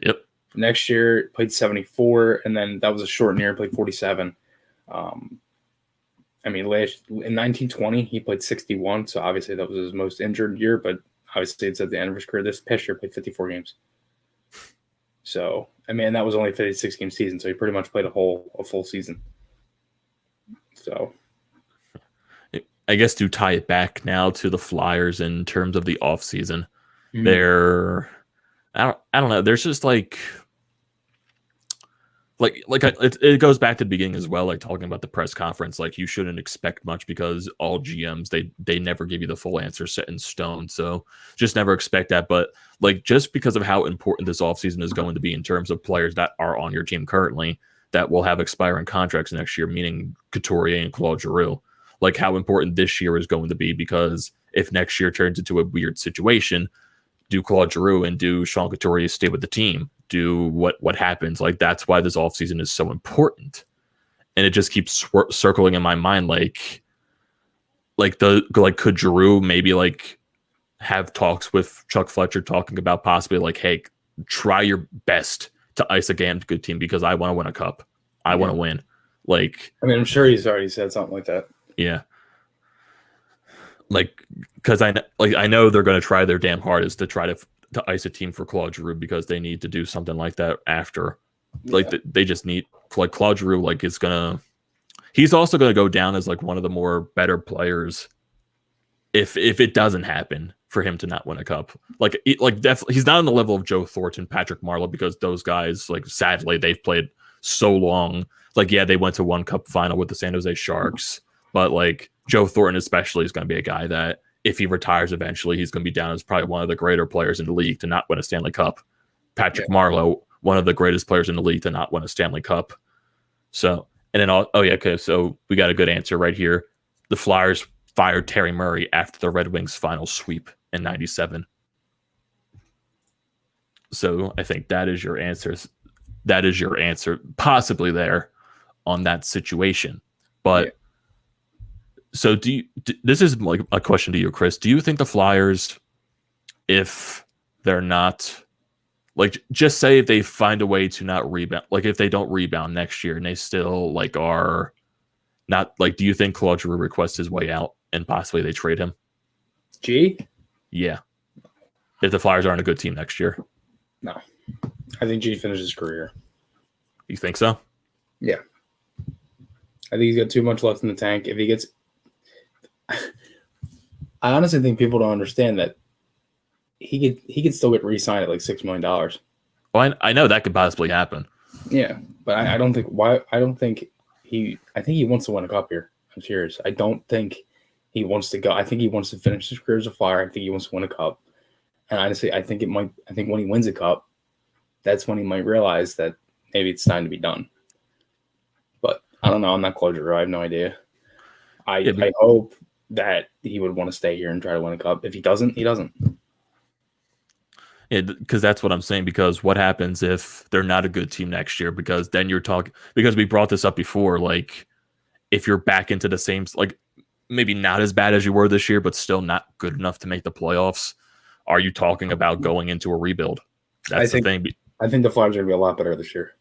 Yep. Next year, played 74, and then that was a short year, played 47. In 1920, he played 61, so obviously that was his most injured year, but obviously it's at the end of his career. This past year played 54 games. So, that was only a 56-game season, so he pretty much played a full season. So, I guess to tie it back now to the Flyers in terms of the offseason, mm-hmm. I don't know. There's just it goes back to the beginning as well, like talking about the press conference. Like you shouldn't expect much because all GMs they never give you the full answer set in stone. So just never expect that. But just because of how important this offseason is going to be in terms of players that are on your team currently that will have expiring contracts next year, meaning Couturier and Claude Giroux. Like how important this year is going to be, because if next year turns into a weird situation, do Claude Giroux and do Sean Couturier stay with the team? Do what happens? That's why this offseason is so important. And it just keeps circling in my mind, could Giroux maybe have talks with Chuck Fletcher talking about possibly hey, try your best to ice a damn good team because I want to win a cup. I want to win. I'm sure he's already said something like that. Yeah. Because I know they're going to try their damn hardest to try to ice a team for Claude Giroux because they need to do something like that after. They just need Claude Giroux. He's also going to go down as one of the more better players if it doesn't happen for him to not win a cup. Definitely, he's not on the level of Joe Thornton, Patrick Marleau, because those guys sadly they've played so long. They went to one cup final with the San Jose Sharks, but Joe Thornton especially is going to be a guy that if he retires eventually, he's going to be down as probably one of the greater players in the league to not win a Stanley Cup. Patrick Marleau, one of the greatest players in the league to not win a Stanley Cup. So, and then so we got a good answer right here. The Flyers fired Terry Murray after the Red Wings final sweep in 97. So I think that is your answer. That is your answer, possibly there on that situation. But so this is a question to you, Chris. Do you think the Flyers, if they're not just say if they find a way to not rebound, if they don't rebound next year and they still are not do you think Claude Giroux requests his way out and possibly they trade him? Yeah. If the Flyers aren't a good team next year. No. I think G finishes his career. You think so? Yeah. I think he's got too much left in the tank. If he gets I honestly think people don't understand that he could still get re-signed at $6 million. Well, I know that could possibly happen. Yeah, but I don't think why. I don't think he. I think he wants to win a cup here. I'm serious. I don't think he wants to go. I think he wants to finish his career as a Flyer. I think he wants to win a cup. And honestly, I think when he wins a cup, that's when he might realize that maybe it's time to be done. But I don't know. I'm not Claude Giroux. I have no idea. I hope that he would want to stay here and try to win a cup. If he doesn't, he doesn't. Yeah, because that's what I'm saying. Because what happens if they're not a good team next year? Because then you're talking. Because we brought this up before. If you're back into the same, maybe not as bad as you were this year, but still not good enough to make the playoffs. Are you talking about going into a rebuild? That's the thing. I think the Flyers are going to be a lot better this year.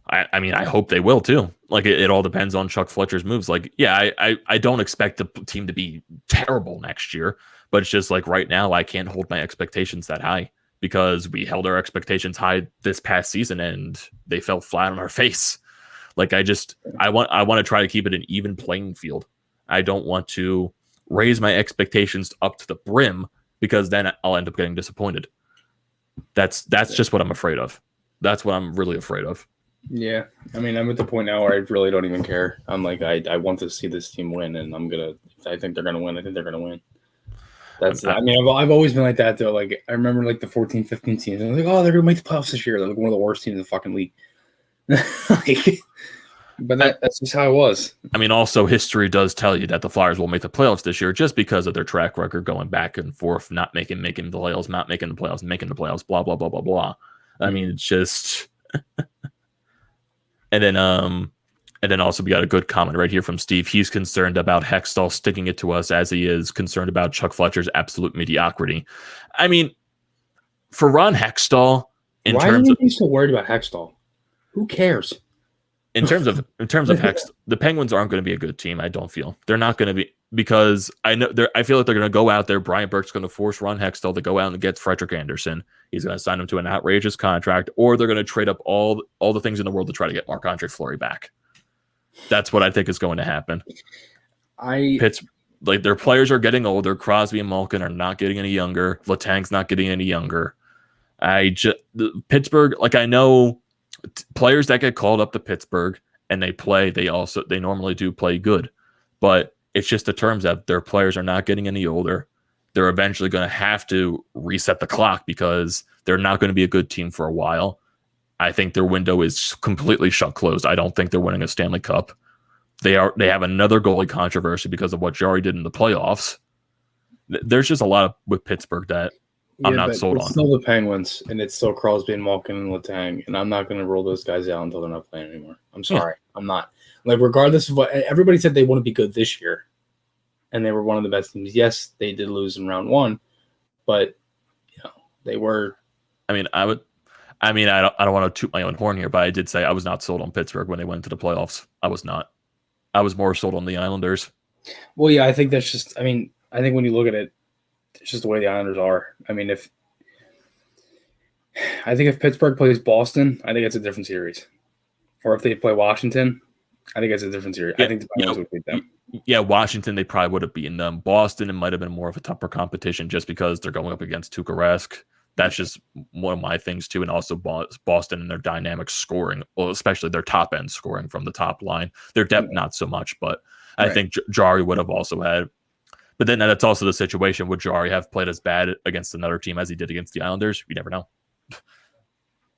I hope they will too. It all depends on Chuck Fletcher's moves. I don't expect the team to be terrible next year, but it's just right now I can't hold my expectations that high because we held our expectations high this past season and they fell flat on our face. I want to try to keep it an even playing field. I don't want to raise my expectations up to the brim, because then I'll end up getting disappointed. That's just what I'm afraid of. That's what I'm really afraid of. Yeah, I mean, I'm at the point now where I really don't even care. I'm like, I want to see this team win, and I think they're gonna win. I think they're gonna win. I've always been like that though. Like I remember like the 14, 15 teams. I was like, oh, they're gonna make the playoffs this year. They're like one of the worst teams in the fucking league. But that's just how it was. I mean, also history does tell you that the Flyers will make the playoffs this year just because of their track record going back and forth, not making the playoffs, not making the playoffs, making the playoffs, blah blah blah blah blah. I mean, it's just. And then also we got a good comment right here from Steve. He's concerned about Hextall sticking it to us as he is concerned about Chuck Fletcher's absolute mediocrity. I mean, for Ron Hextall, why are you so worried about Hextall? Who cares? In terms of Hextall, the Penguins aren't going to be a good team. I don't feel they're not going to be, because I feel like they're going to go out there. Brian Burke's going to force Ron Hextall to go out and get Frederick Anderson. He's going to sign him to an outrageous contract, or they're going to trade up all the things in the world to try to get Marc-Andre Fleury back. That's what I think is going to happen. Their players are getting older. Crosby and Malkin are not getting any younger. Letang's not getting any younger. Pittsburgh, like I know players that get called up to Pittsburgh and they play, they normally do play good, but it's just the terms that their players are not getting any older. They're eventually going to have to reset the clock because they're not going to be a good team for a while. I think their window is completely shut closed. I don't think they're winning a Stanley Cup. They have another goalie controversy because of what Jarry did in the playoffs. There's just a lot with Pittsburgh that I'm not sold on. It's still the Penguins, and it's still Crosby and Malkin and Letang, and I'm not going to roll those guys out until they're not playing anymore. I'm sorry. Yeah. I'm not. Like, regardless of what – everybody said they want to be good this year, and they were one of the best teams. Yes, they did lose in round one, but, they were – I don't want to toot my own horn here, but I did say I was not sold on Pittsburgh when they went into the playoffs. I was not. I was more sold on the Islanders. Well, yeah, I think that's just – I think when you look at it, it's just the way the Islanders are. If Pittsburgh plays Boston, I think it's a different series. Or if they play Washington, I think it's a different series. Yeah, I think the Penguins would beat them. Yeah, Washington, they probably would have beaten them. Boston, it might have been more of a tougher competition just because they're going up against Tuukka Rask. That's just one of my things too. And also Boston and their dynamic scoring, well, especially their top end scoring from the top line. Their depth, not so much, but I think Jarry would have also had. But then that's also the situation. Would Jarry have played as bad against another team as he did against the Islanders? You never know.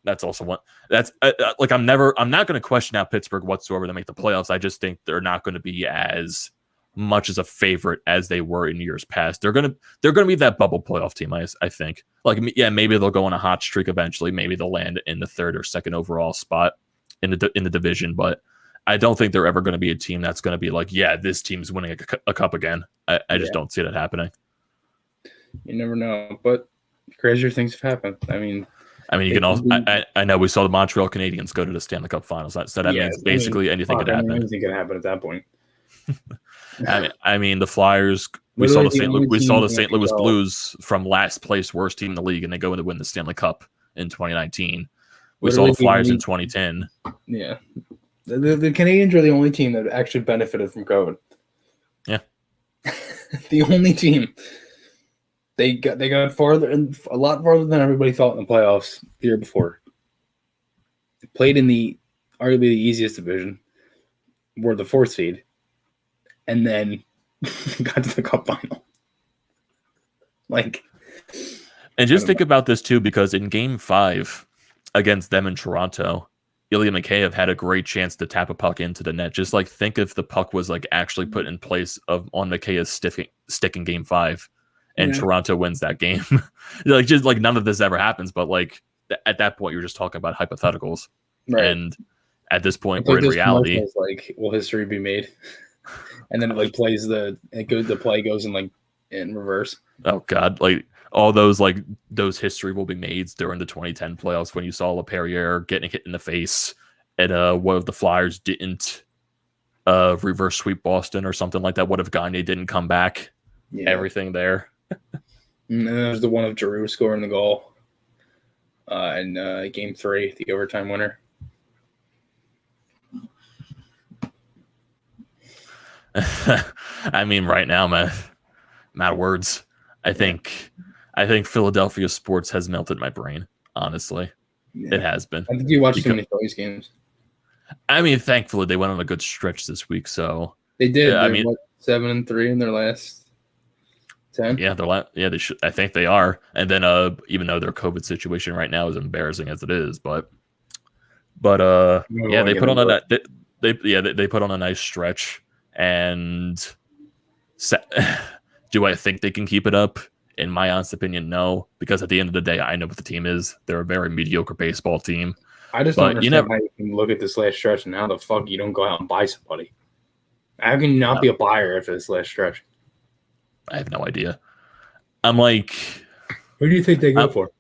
That's also one. That's I'm not going to question out Pittsburgh whatsoever to make the playoffs. I just think they're not going to be as much as a favorite as they were in years past. They're going to be that bubble playoff team. I think. Maybe they'll go on a hot streak eventually. Maybe they'll land in the third or second overall spot in the division. But I don't think they're ever going to be a team that's going to be like, yeah, this team's winning a cup again. I just don't see that happening. You never know, but crazier things have happened. You can also. I know we saw the Montreal Canadiens go to the Stanley Cup Finals, so that means basically anything could happen. Anything could happen at that point. The Flyers. We saw the St. Louis Blues from last place, worst team in the league, and they go in to win the Stanley Cup in 2019. We saw the Flyers in 2010. Yeah, the Canadiens are the only team that actually benefited from COVID. Yeah, the only team. They got farther and a lot farther than everybody thought in the playoffs the year before. They played in the arguably the easiest division, were the fourth seed, and then got to the cup final. And just think about this too, because in Game 5 against them in Toronto, Ilya Mikheyev had a great chance to tap a puck into the net. Just think if the puck was actually put in place on Mikheyev's stick in Game 5. And Toronto wins that game. None of this ever happens, but at that point, you're just talking about hypotheticals. Right. And at this point, we're in reality. Will history be made? And then it plays the play goes in reverse. Oh God! All those history will be made during the 2010 playoffs when you saw LaPerriere getting hit in the face, and one of the Flyers didn't reverse sweep Boston or something like that. What if Gagne didn't come back? Yeah. Everything there. And then there's the one of Giroux scoring the goal in Game 3, the overtime winner. Right now, man, I'm out of words. I think Philadelphia sports has melted my brain. Honestly, It has been. I think you watched too many Phillies games. I mean, thankfully they went on a good stretch this week. So they did. I mean, 7-3 in their last 10. Yeah, they should. I think they are. And then, even though their COVID situation right now is embarrassing as it is, but yeah, they put on they put on a nice stretch. And do I think they can keep it up? In my honest opinion, no. Because at the end of the day, I know what the team is. They're a very mediocre baseball team. I just don't understand how you can look at this last stretch and how the fuck you don't go out and buy somebody. How can you not be a buyer after this last stretch? I have no idea. I'm like, who do you think they go for?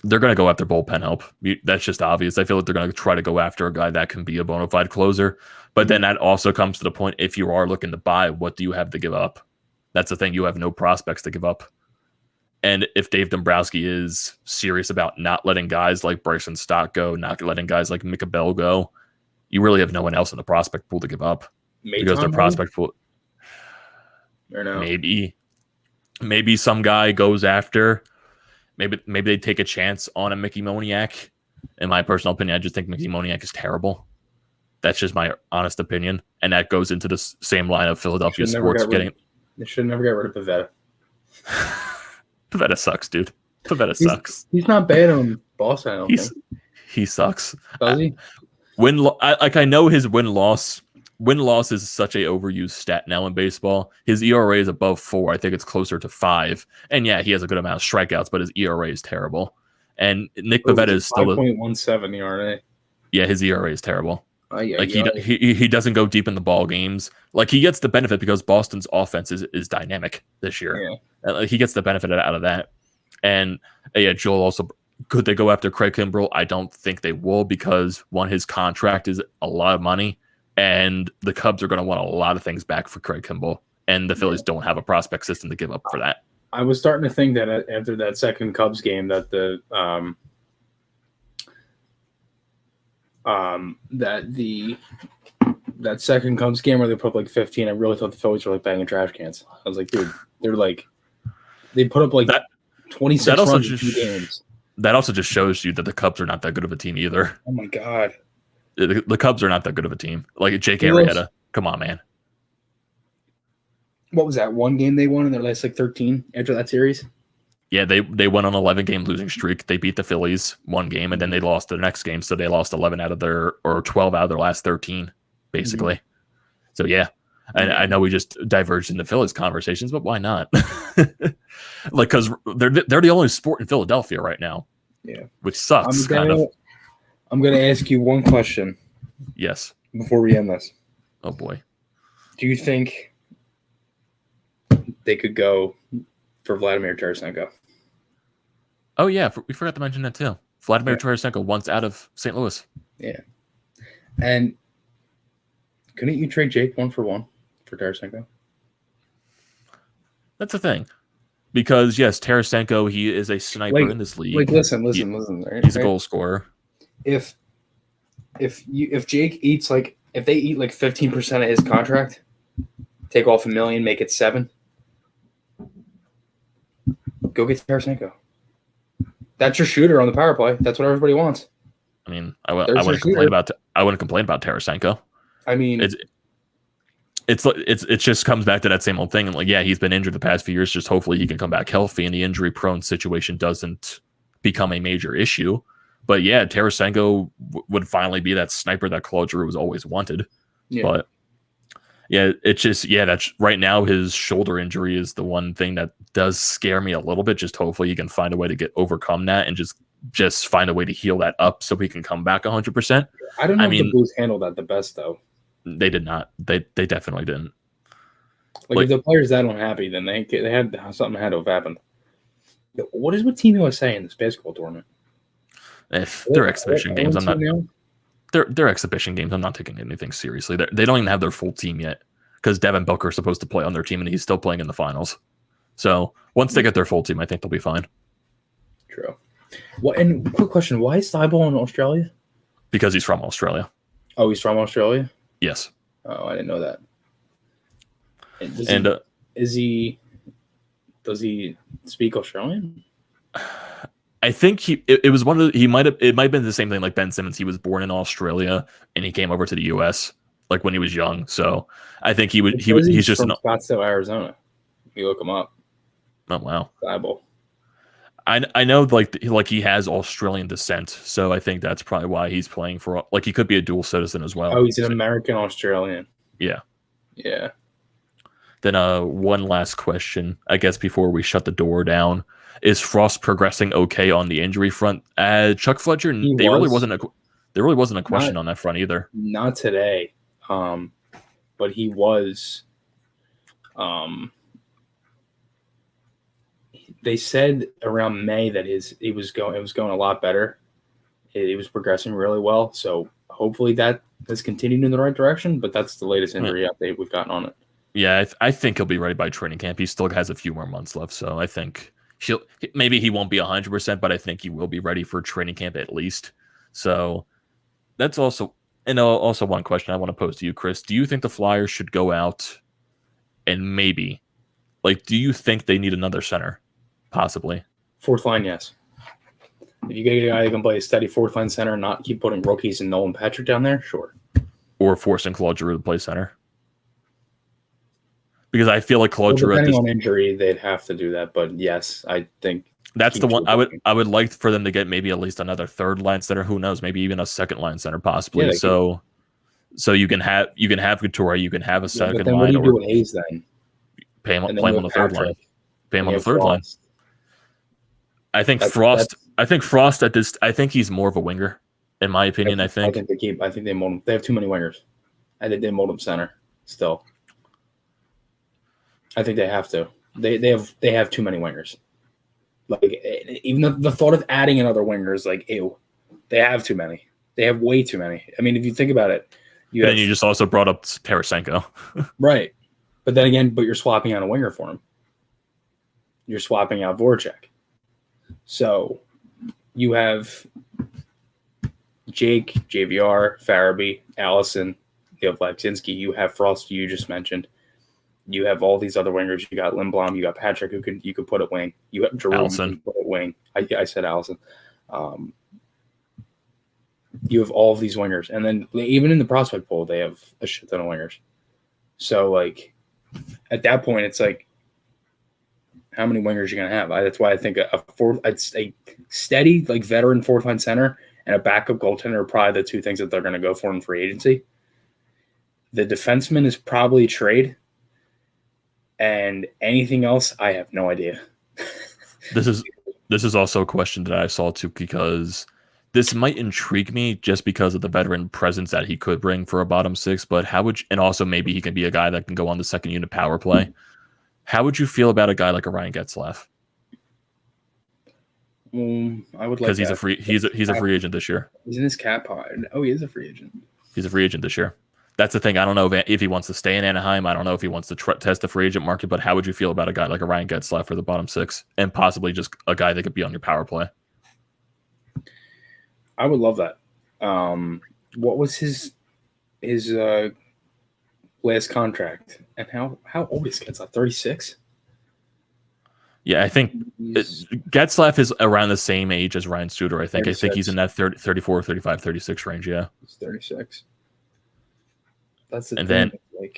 They're going to go after bullpen help. That's just obvious. I feel like they're going to try to go after a guy that can be a bona fide closer. But then that also comes to the point, if you are looking to buy, what do you have to give up? That's the thing. You have no prospects to give up. And if Dave Dombrowski is serious about not letting guys like Bryson Stott go, not letting guys like Micah Bell go, you really have no one else in the prospect pool to give up. Because their prospect pool... Or no? Maybe some guy goes after... Maybe they take a chance on a Mickey Moniak. In my personal opinion, I just think Mickey Moniak is terrible. That's just my honest opinion. And that goes into the same line of Philadelphia sports getting... They should never get rid of Pivetta. Pivetta sucks, dude. Pivetta sucks. He's not bad on Boston, I don't think. He sucks. Does he? I know his win-loss is such a overused stat now in baseball. His ERA is above 4. I think it's closer to 5. And yeah, he has a good amount of strikeouts, but his ERA is terrible. And Nick Pivetta is still 5.17 ERA. Yeah, his ERA is terrible. Like he doesn't go deep in the ball games. Like he gets the benefit because Boston's offense is dynamic this year. Yeah. He gets the benefit out of that. And yeah, Joel also, could they go after Craig Kimbrell? I don't think they will because one, his contract is a lot of money, and the Cubs are going to want a lot of things back for Craig Kimbrell, and the Phillies don't have a prospect system to give up for that. I was starting to think that after that second Cubs game that that second Cubs game where they put up like 15, I really thought the Phillies were like banging trash cans. I was like, dude, they put up like 26 runs in 2 games. That also just shows you that the Cubs are not that good of a team either. Oh my god, the Cubs are not that good of a team. Like Jake Arrieta, come on, man. What was that one game they won in their last like 13 after that series? Yeah, they went on 11-game losing streak. They beat the Phillies 1 game, and then they lost the next game. So they lost 12 out of their last 13, basically. Mm-hmm. So yeah, I know we just diverged into Phillies conversations, but why not? Like, because they're the only sport in Philadelphia right now. Yeah, which sucks. I'm gonna ask you one question. Yes. Before we end this. Oh boy. Do you think they could go for Vladimir Tarasenko? Oh yeah, we forgot to mention that too. Vladimir Tarasenko once out of St. Louis. Yeah, and couldn't you trade Jake 1-for-1 for Tarasenko? That's the thing, because yes, Tarasenko, he is a sniper in this league. Like, listen. Right? He's a goal scorer. If Jake eats if they eat like 15% of his contract, take off $1 million, make it $7 million. Go get Tarasenko. That's your shooter on the power play. That's what everybody wants. I mean, I wouldn't complain about Tarasenko. I mean, it just comes back to that same old thing. And like, yeah, he's been injured the past few years. Just hopefully he can come back healthy and the injury-prone situation doesn't become a major issue. But yeah, Tarasenko would finally be that sniper that Claude Giroux has always wanted. Yeah. But yeah, it's just, that's right now his shoulder injury is the one thing that does scare me a little bit. Just hopefully he can find a way to overcome that and just find a way to heal that up so he can come back 100%. I don't know if the Blues handled that the best though. They did not. They definitely didn't. Like if the players that unhappy, then they had something had to have happened. What is with Team USA in this basketball tournament? If they're exhibition games, I'm not. They're exhibition games. I'm not taking anything seriously. They don't even have their full team yet because Devin Booker is supposed to play on their team and he's still playing in the finals. So once they get their full team, I think they'll be fine. True. And quick question: why is Thibault in Australia? Because he's from Australia. Oh, he's from Australia? Yes. Oh, I didn't know that. Is he Does he speak Australian? I think it was one of the, it might have been the same thing like Ben Simmons. He was born in Australia and he came over to the US like when he was young. So I think he's just from Scottsdale, Arizona. You look him up. Oh wow. Bible. I know like he has Australian descent, so I think that's probably why he's playing for like he could be a dual citizen as well. Oh, he's an American Australian. Yeah. Yeah. Then one last question, I guess, before we shut the door down. Is Frost progressing okay on the injury front? Chuck Fletcher, there really wasn't a question on that front either. Not today. But he was they said around May that it was going a lot better. It was progressing really well. So hopefully that has continued in the right direction, but that's the latest injury update we've gotten on it. Yeah, I think he'll be ready by training camp. He still has a few more months left, so I think maybe he won't be 100%, but I think he will be ready for training camp at least. So that's also one question I want to pose to you, Chris. Do you think the Flyers should go out and maybe, do you think they need another center? Possibly. Fourth line, yes. If you get a guy who can play a steady fourth line center and not keep putting rookies and Nolan Patrick down there, sure. Or forcing Claude Giroux to play center. Because I feel like Claude Giroux, depending on injury, they'd have to do that. But yes, I think that's the one I would like for them to get maybe at least another third line center. Who knows? Maybe even a second line center, possibly. Yeah, so you can have Couture, you can have a second but then line. What do you do with Hayes then? Play him on the third line. Pay him on the third line. I think Frost. I think he's more of a winger, in my opinion. I think they mold him. They have too many wingers. I think they mold him center still. I think they have to. They have too many wingers. Like even the thought of adding another winger is like ew. They have too many. They have way too many. I mean, if you think about it, you just also brought up Tarasenko, right? But then again, you're swapping out a winger for him. You're swapping out Voracek. So you have Jake, JVR, Farabee, Allison, you have Latsinski, you have Frost, you just mentioned. You have all these other wingers. You got Lindblom, you got Patrick, you could put at wing. You have Jerome, you can put at wing. I said Allison. You have all of these wingers. And then even in the prospect pool, they have a shit ton of wingers. So, at that point, it's like, how many wingers are you going to have? That's why I think a steady, veteran fourth line center and a backup goaltender are probably the two things that they're going to go for in free agency. The defenseman is probably a trade. And anything else, I have no idea. This is also a question that I saw too, because this might intrigue me just because of the veteran presence that he could bring for a bottom six. But and also maybe he can be a guy that can go on the second unit power play. How would you feel about a guy like a Ryan Getzlaf? I would because he's a free agent this year. He's in his cap pod. Oh, he is a free agent. He's a free agent this year. That's the thing. I don't know if he wants to stay in Anaheim. I don't know if he wants to test the free agent market. But how would you feel about a guy like a Ryan Getzlaf for the bottom six, and possibly just a guy that could be on your power play? I would love that. What was his last contract, and how old is Getzlaf? 36. Yeah, I think Getzlaf is around the same age as Ryan Suter. I think he's in that 34, 35, 36 range. Yeah, he's 36. That's the and thing. Then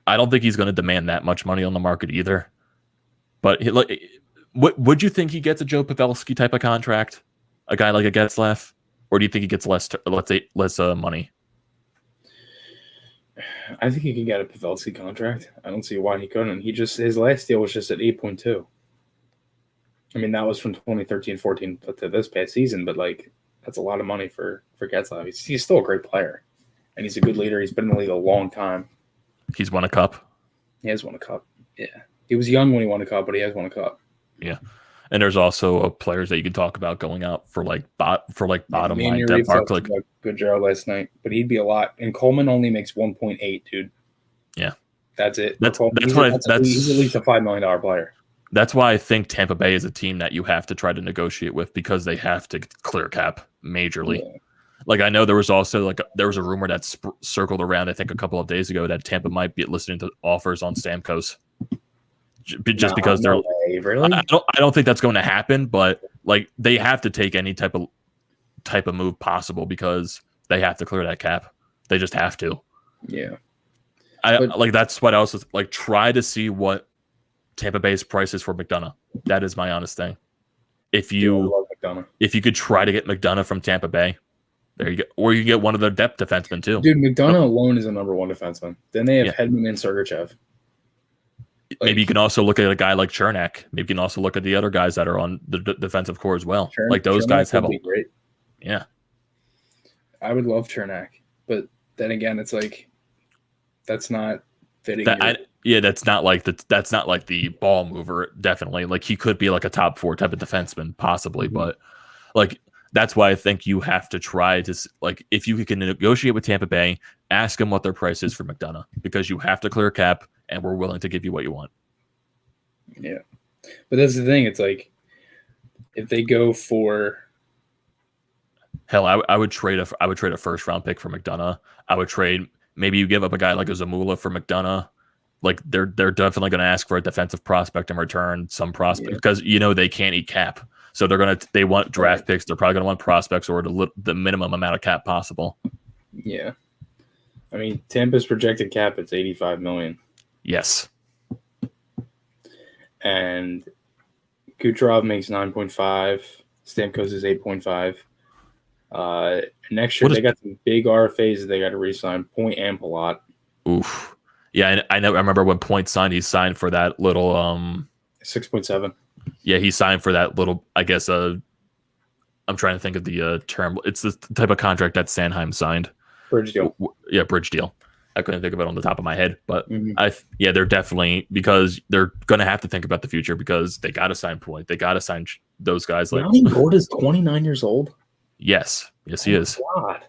I don't think he's going to demand that much money on the market either. But would you think he gets a Joe Pavelski type of contract, a guy like a Getzlaf, or do you think he gets less money? I think he can get a Pavelski contract. I don't see why he couldn't. His last deal was just at 8.2. I mean, that was from 2013-14 to this past season, but that's a lot of money for Getzlaf. He's still a great player, and he's a good leader. He's been in the league a long time. He's won a cup. He has won a cup. Yeah, he was young when he won a cup, but he has won a cup. Yeah, and there's also players that you can talk about going out for bottom line depth. Good job last night, but he'd be a lot. And Coleman only makes 1.8, dude. Yeah, that's it. He's at least a $5 million player. That's why I think Tampa Bay is a team that you have to try to negotiate with, because they have to clear cap majorly. Yeah. I know there was also a rumor that circled around, I think a couple of days ago, that Tampa might be listening to offers on Stamkos just because they're. No way, really? I don't think that's going to happen, but like they have to take any type of move possible because they have to clear that cap. They just have to. Yeah. That's what I was like. Try to see what Tampa Bay's price is for McDonough. That is my honest thing. If you could try to get McDonough from Tampa Bay, there you go. Or you get one of their depth defensemen too. Dude, McDonough alone is a number one defenseman. Then they have Hedman and Sergachev. Maybe you can also look at a guy like Chernak. Maybe you can also look at the other guys that are on the defensive core as well. Those guys have great. Yeah. I would love Chernak, but then again, it's like that's not fitting. That's not like the ball mover. Definitely, like he could be like a top 4 type of defenseman, possibly. Mm-hmm. But like that's why I think you have to try to like if you can negotiate with Tampa Bay, ask them what their price is for McDonough because you have to clear cap, and we're willing to give you what you want. Yeah, but that's the thing. It's like if they go for. Hell, I would trade a first round pick for McDonough. I would trade maybe you give up a guy like a Zamula for McDonough. Like they're definitely going to ask for a defensive prospect in return, some prospect because they can't eat cap. So they want draft picks. They're probably going to want prospects or the minimum amount of cap possible. Yeah, I mean Tampa's projected cap it's $85 million. Yes, and Kucherov makes 9.5. Stamkos is 8.5. Next year they got some big RFAs that they got to re-sign. Point and Palat. Oof. Yeah, I remember when Point signed. He signed for that little 6.7. Yeah, he signed for that little. I guess I'm trying to think of the term. It's the type of contract that Sanheim signed. Bridge deal. Yeah, bridge deal. I couldn't think of it on the top of my head, but they're definitely because they're gonna have to think about the future because they got to sign Point. They got to sign those guys. Like Yanni Gourde's 29 years old. Yes, he is. God,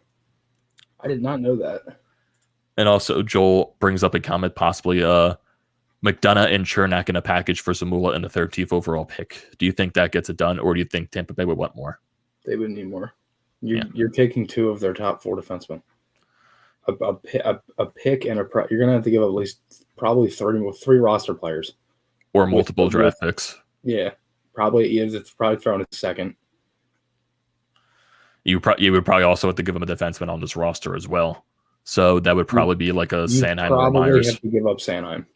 I did not know that. And also, Joel brings up a comment, possibly McDonough and Chernak in a package for Zamula and the 13th overall pick. Do you think that gets it done, or do you think Tampa Bay would want more? They would need more. You're taking 2 of their top 4 defensemen. A pick and you're gonna have to give up at least probably 3 roster players, or multiple draft picks. Yeah, probably. It's probably thrown a second. You would probably also have to give him a defenseman on this roster as well. So that would probably be like a Sanheim or Myers. You have to give up Sanheim.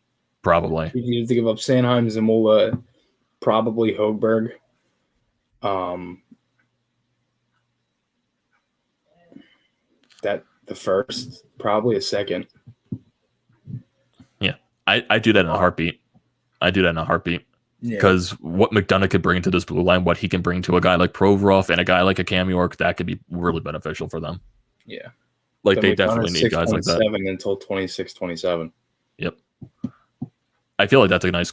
Probably. You have to give up Sanheim, Zamula, probably Hogberg. That the first, probably a second. Yeah, I do that in a heartbeat. Because what McDonough could bring to this blue line, what he can bring to a guy like Provorov and a guy like a Cam York, that could be really beneficial for them. Yeah. Like they definitely need guys like that. Until 26, 27. Yep. I feel like that's a nice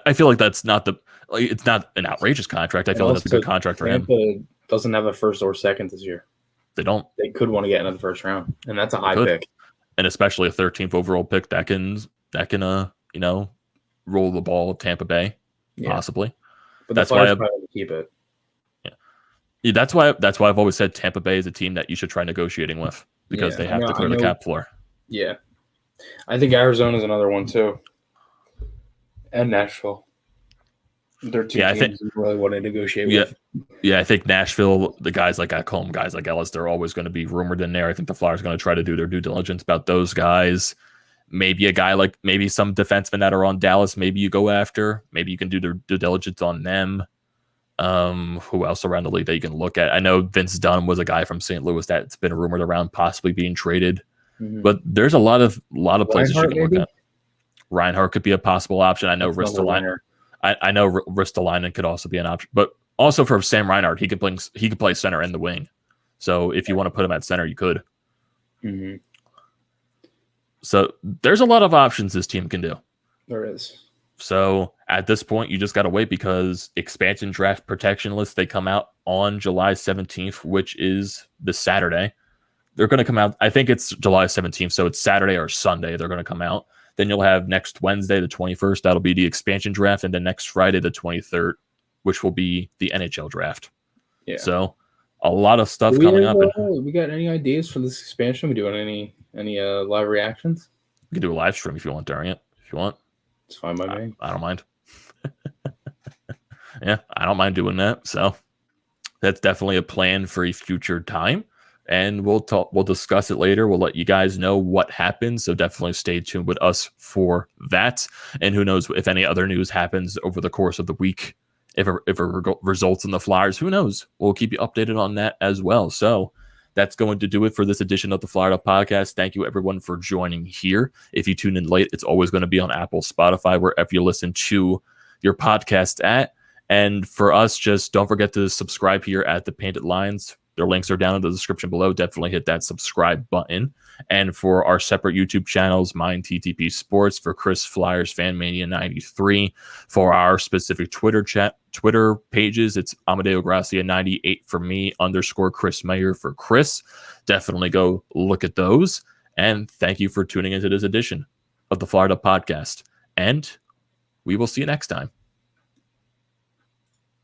I feel like that's not it's not an outrageous contract. I feel like that's a good contract for him. Tampa doesn't have a first or second this year. They don't. They could want to get into the first round, and that's a high pick. And especially a 13th overall pick that can roll the ball with Tampa Bay, possibly. But that's why I probably keep it. Yeah, that's why I've always said Tampa Bay is a team that you should try negotiating with because they have to clear the cap floor. Yeah, I think Arizona is another one too, and Nashville. They're 2 teams you really want to negotiate with. Yeah, I think Nashville, the guys like Ekholm, guys like Ellis, they're always going to be rumored in there. I think the Flyers are going to try to do their due diligence about those guys. Maybe a guy like some defensemen that are on Dallas, maybe you go after. Maybe you can do their due diligence on them. Who else around the league that you can look at? I know Vince Dunn was a guy from St. Louis that's been rumored around possibly being traded. Mm-hmm. But there's a lot of places you can look at. Reinhart could be a possible option. I know Ristolainen. I know Ristolainen could also be an option, but also for Sam Reinhart, he could play center and the wing. So if you want to put him at center, you could. Mm-hmm. So there's a lot of options this team can do. There is. So at this point, you just got to wait because expansion draft protection lists, they come out on July 17th, which is this Saturday. They're going to come out. I think it's July 17th. So it's Saturday or Sunday. They're going to come out. Then you'll have next Wednesday, the 21st. That'll be the expansion draft. And then next Friday, the 23rd, which will be the NHL draft. Yeah. So a lot of stuff coming up. We got any ideas for this expansion? We doing any live reactions? You can do a live stream if you want during it. If you want. It's fine by me. I don't mind. Yeah, I don't mind doing that. So that's definitely a plan for a future time. And we'll discuss it later. We'll let you guys know what happens. So definitely stay tuned with us for that. And who knows if any other news happens over the course of the week. If it results in the Flyers, who knows? We'll keep you updated on that as well. So that's going to do it for this edition of the Flyer Up Podcast. Thank you, everyone, for joining here. If you tune in late, it's always going to be on Apple, Spotify, wherever you listen to your podcast at. And for us, just don't forget to subscribe here at the Painted Lines. Their links are down in the description below. Definitely hit that subscribe button. And for our separate YouTube channels, mine TTP Sports, for Chris Flyers Fan Mania 93. For our specific Twitter pages, it's Amedeo Grassia 98 for me, _ Chris Maher for Chris. Definitely go look at those. And thank you for tuning into this edition of the Flyer Up Podcast. And we will see you next time.